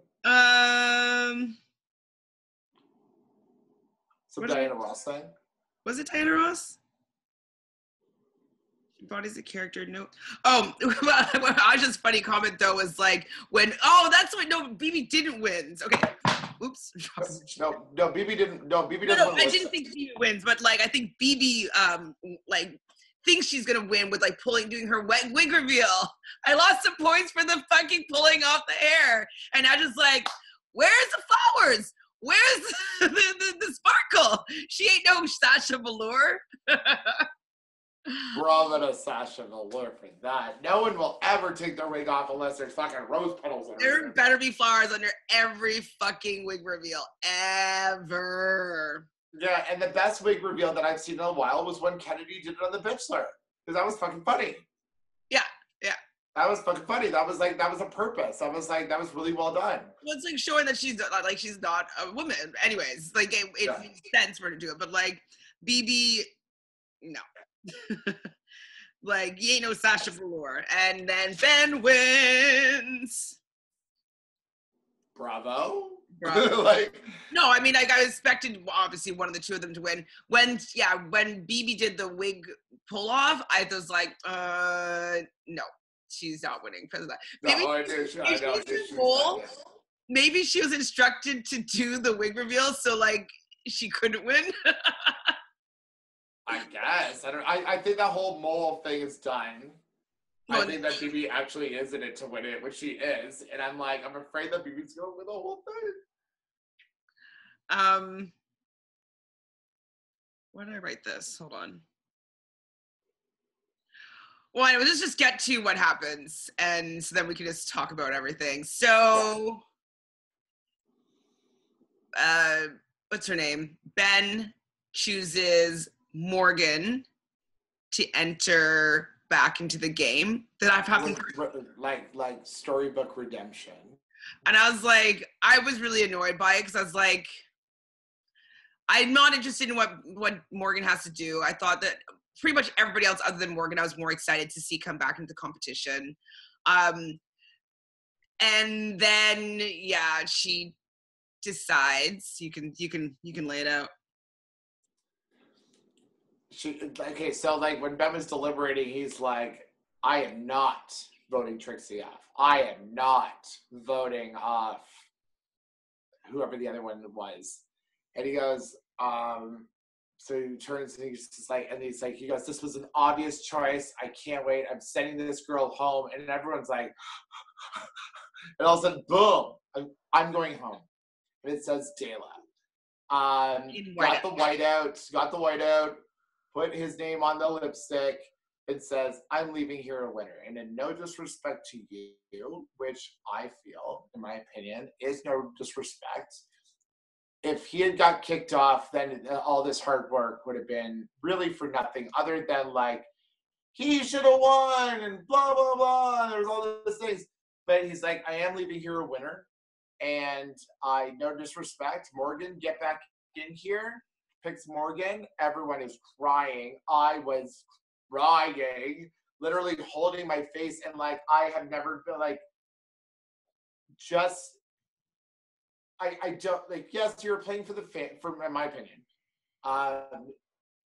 Some Diana Ross thing. Was it Diana Ross? She bodies a character. No. Oh, Aja's funny comment though was like when. Oh, that's what. No, BB didn't win. Okay. Oops. No, BB didn't. No, BB doesn't. No, I didn't think BB wins, but like I think BB like thinks she's gonna win with like doing her wig reveal. I lost some points for the fucking pulling off the hair, and I just like, where's the flowers? Where's the sparkle? She ain't no Sasha Velour. Bravo to Sasha Velour for that. No one will ever take their wig off unless there's fucking rose petals in There better be flowers under every fucking wig reveal ever. Yeah, and the best wig reveal that I've seen in a while was when Kennedy did it on The Bachelor. Because that was fucking funny. Yeah. That was fucking funny. That was a purpose. That was really well done. Well, it's like showing that she's not a woman. Anyways, like it makes sense for her to do it. But like BB, no. Like you ain't no Sasha Velour. And then Ben wins. Bravo. Like no, I mean like I expected obviously one of the two of them to win. When BB did the wig pull off, I was like, no, she's not winning because of that. Maybe she was instructed to do the wig reveal, so like she couldn't win. I guess. I think that whole mole thing is done. I think that BB actually is in it to win it, which she is. And I'm afraid that BB's going to win the whole thing. Why did I write this? Hold on. Well, anyway, let's just get to what happens, and so then we can just talk about everything. So, what's her name? Ben chooses Morgan to enter back into the game that I've happened like storybook redemption. And I was like, I was really annoyed by it because I was like, I'm not interested in what Morgan has to do. I thought that pretty much everybody else other than Morgan, I was more excited to see come back into the competition. And then she decides. You can lay it out. So like when Ben was deliberating, he's like, I am not voting Trixie off. I am not voting off whoever the other one was. And he goes, so he turns and he goes, this was an obvious choice. I can't wait. I'm sending this girl home. And everyone's like, and all of a sudden, boom, I'm going home. And it says Dela. Got the whiteout, put his name on the lipstick. It says, I'm leaving here a winner. And in no disrespect to you, which I feel, in my opinion, is no disrespect, if he had got kicked off, then all this hard work would have been really for nothing other than like, he should have won and blah, blah, blah. There's all those things. But he's like, I am leaving here a winner. And no disrespect, Morgan, get back in here. Picks Morgan. Everyone is crying. I was crying, literally holding my face, and like I have never been like just I don't like. Yes, you're playing for the fan. In my opinion,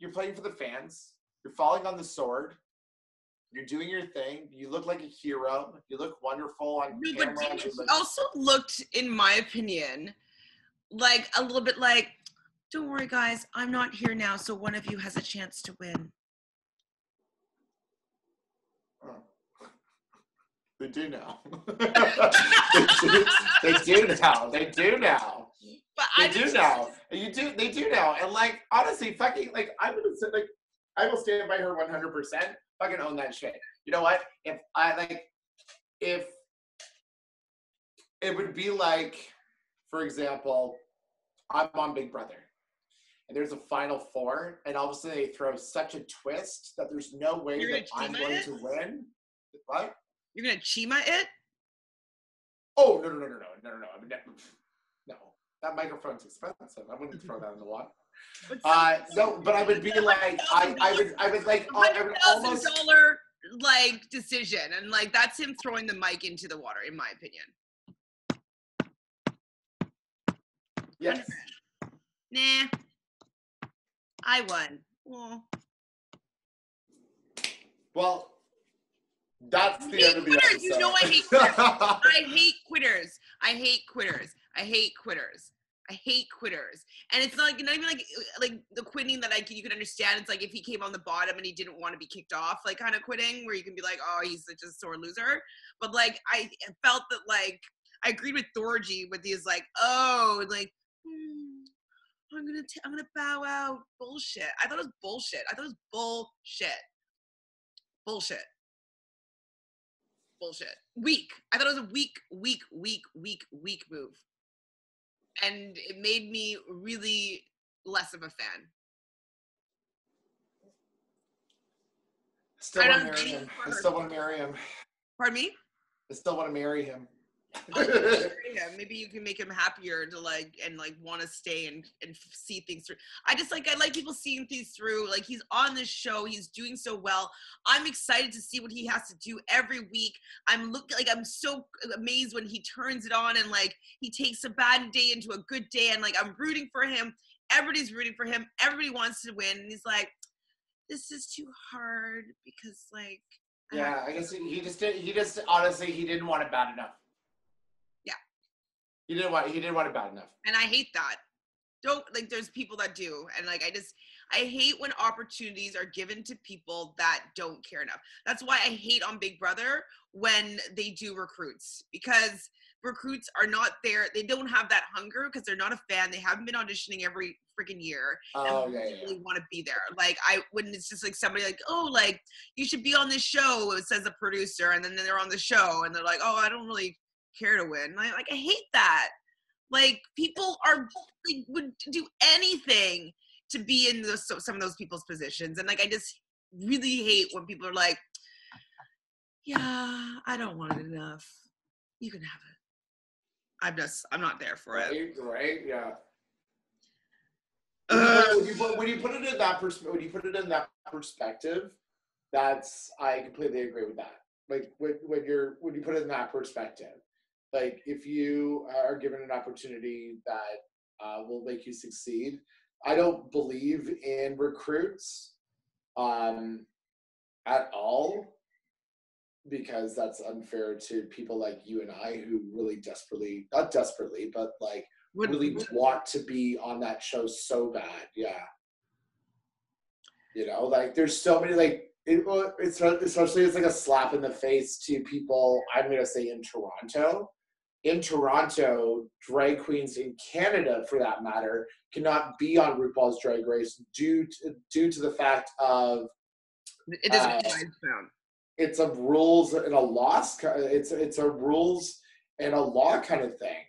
you're playing for the fans. You're falling on the sword. You're doing your thing. You look like a hero. You look wonderful on camera. But he also looked, in my opinion, like a little bit like, don't worry, guys, I'm not here now, so one of you has a chance to win. They do now. They do now. They do now. But They do now. They do now. And like, honestly, fucking, like, I would have said, like, I will stand by her 100%. Fucking own that shit. You know what? If it would be like, for example, I'm on Big Brother, and there's a Final Four, and all of a sudden they throw such a twist that there's no way that I'm going to win. What? You're gonna Chima it? Oh, no. I mean, no. That microphone's expensive. I wouldn't throw that in the water. No, but I would be like, I would like, I would almost $100,000 like decision, and like that's him throwing the mic into the water, in my opinion. Yes. Nah, I won. Well, that's the end of the episode. You know I hate quitters. I hate quitters. I hate quitters. I hate quitters. I hate quitters. And it's not even like the quitting that you can understand. It's like if he came on the bottom and he didn't want to be kicked off, like kind of quitting, where you can be like, oh, he's such a sore loser. But like I felt that like I agreed with Thorgy with these like, oh, like I'm gonna bow out. Bullshit. I thought it was bullshit. Bullshit. Weak. I thought it was a weak move. And it made me really less of a fan. Still want to marry him. I still want to marry him. Pardon me? I still want to marry him. Maybe you can make him happier to want to stay and see things through. I like people seeing things through. Like, he's on this show, he's doing so well. I'm excited to see what he has to do every week. I'm so amazed when he turns it on and like he takes a bad day into a good day, and like I'm rooting for him. Everybody's rooting for him. Everybody wants to win, and he's like, this is too hard because like. Yeah, I guess he just honestly he didn't want it bad enough. He didn't want it bad enough. And I hate that. There's people that do. And like, I hate when opportunities are given to people that don't care enough. That's why I hate on Big Brother when they do recruits, because recruits are not there. They don't have that hunger because they're not a fan. They haven't been auditioning every freaking year. Oh, and yeah, they really want to be there. Like when it's just like somebody like, oh, like you should be on this show. It says the producer, and then they're on the show and they're like, oh, I don't really care to win. I hate that. Like people would do anything to be in some of those people's positions, and like I just really hate when people are like, yeah, I don't want it enough, you can have it. I'm not there for it. Right, yeah. When you put it in that perspective, that's, I completely agree with that. Like when you put it in that perspective. Like, if you are given an opportunity that will make you succeed, I don't believe in recruits at all, because that's unfair to people like you and I who really not desperately, but like really want to be on that show so bad. Yeah. You know, like there's so many, like, especially it's like a slap in the face to people, I'm going to say in Toronto. In Toronto, drag queens in Canada, for that matter, cannot be on RuPaul's Drag Race due to the fact of it doesn't sound. It's a rules and a loss. It's a rules and a law kind of thing,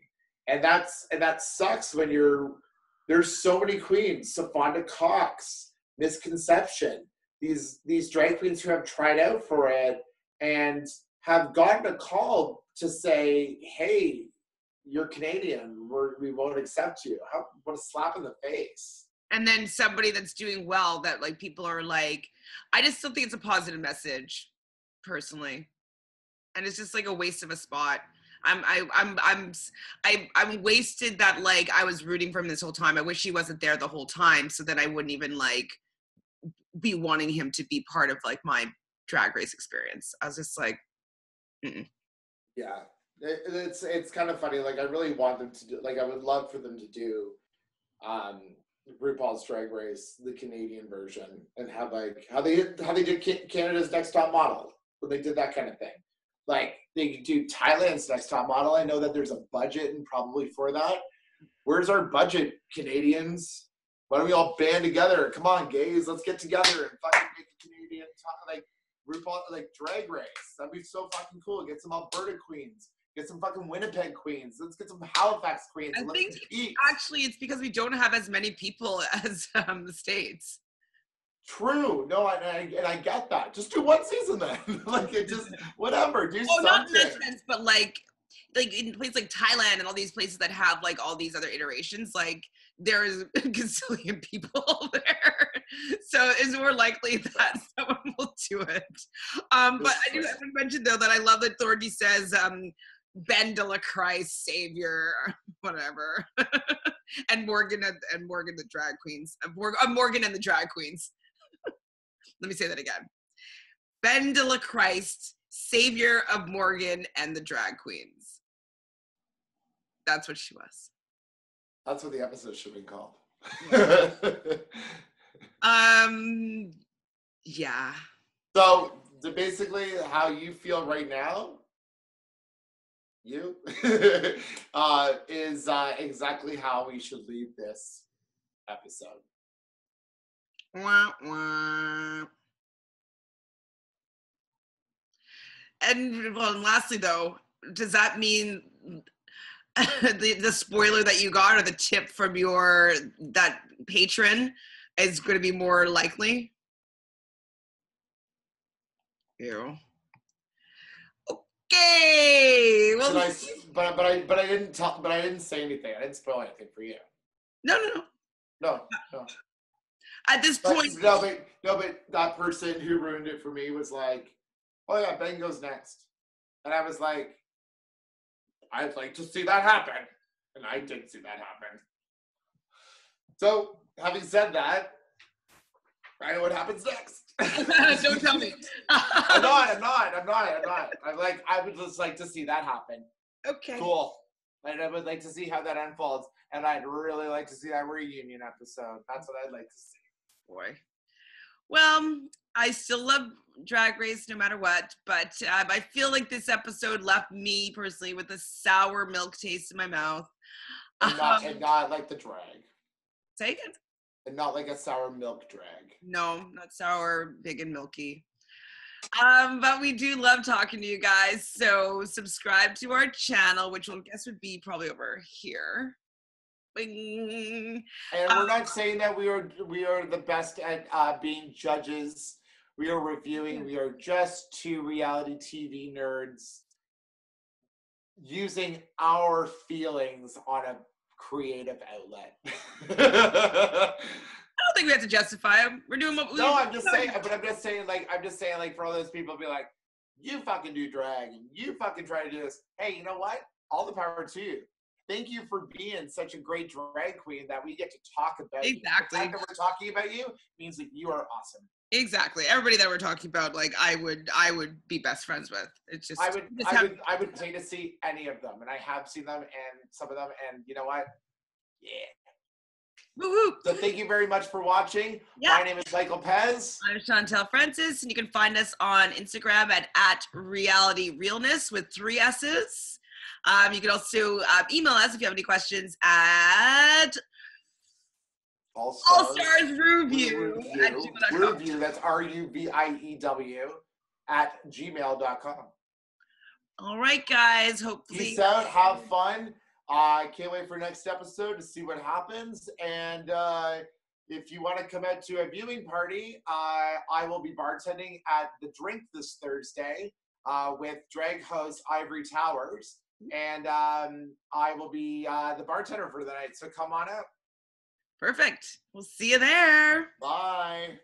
and that sucks when there's so many queens. Savannah Cox, Misconception, these drag queens who have tried out for it and have gotten a call to say, hey, you're Canadian, we won't accept you. What a slap in the face. And then somebody that's doing well, that like people are like, I just still think it's a positive message, personally. And it's just like a waste of a spot. I'm wasted that like I was rooting for him this whole time. I wish he wasn't there the whole time, so that I wouldn't even like be wanting him to be part of like my drag race experience. I was just like, mm-mm. Yeah, it's kind of funny. Like I really want them to do. Like I would love for them to do RuPaul's Drag Race, the Canadian version, and have like how they did Canada's Next Top Model when they did that kind of thing. Like, they do Thailand's Next Top Model. I know that there's a budget and probably for that. Where's our budget, Canadians? Why don't we all band together? Come on, gays, let's get together and fucking make a Canadian like RuPaul, like Drag Race. That'd be so fucking cool. Get some Alberta queens. Get some fucking Winnipeg queens. Let's get some Halifax queens. I think actually it's because we don't have as many people as the States. True. No, and I get that. Just do one season then. Like, it just, whatever. Do something. Not in that sense, but like in places like Thailand and all these places that have like all these other iterations, like there's a gazillion people there. So it's more likely that someone will do it. But I do have to mention though that I love that Thorgy says, Ben de la Christ, Savior, whatever. and Morgan the drag queens. Morgan and the drag queens. Let me say that again. Ben de la Christ, Savior of Morgan and the drag queens. That's what she was. That's what the episode should have been called. Yeah. So basically how you feel right now, is exactly how we should leave this episode. Wah, wah. And lastly though, does that mean the spoiler that you got or the tip from that patron is going to be more likely? Ew. Okay. Well, but I didn't say anything. I didn't spoil anything for you. No. At this point, but that person who ruined it for me was like, "Oh yeah, Ben goes next," and I was like, "I'd like to see that happen," and I didn't see that happen. So, having said that, I know what happens next. Don't tell me. I'm not. I would just like to see that happen. Okay. Cool. And I would like to see how that unfolds, and I'd really like to see that reunion episode. That's what I'd like to see. Boy. Well, I still love Drag Race no matter what, but I feel like this episode left me personally with a sour milk taste in my mouth. And not like the drag. Say again? And not like a sour milk drag. No, not sour, big and milky. But we do love talking to you guys, so subscribe to our channel, which I guess would be probably over here. Bing. And we're not saying that we are the best at being judges. We are reviewing. We are just two reality TV nerds using our feelings on a creative outlet. I don't think we have to justify them. We're doing what we. No, I'm just saying. Like, for all those people, be like, you fucking do drag and you fucking try to do this. Hey, you know what? All the power to you. Thank you for being such a great drag queen that we get to talk about. Exactly. You. The fact that we're talking about you means that you are awesome. Exactly. Everybody that we're talking about, like, I would be best friends with. It's just I would pay to see any of them, and I have seen them and some of them, and you know what? Yeah. Woo-hoo. So thank you very much for watching. Yeah. My name is Michael Pez. I'm Chantele Francis, and you can find us on Instagram at Realness with 3 S's. You can also email us if you have any questions at Allstars Ruview at gmail.com. Ruview, that's Ruview at gmail.com. All right, guys. Hopefully. Peace out. Have fun. I can't wait for next episode to see what happens. And if you want to come out to a viewing party, I will be bartending at The Drink this Thursday with drag host Ivory Towers. And I will be the bartender for the night. So come on out. Perfect. We'll see you there. Bye.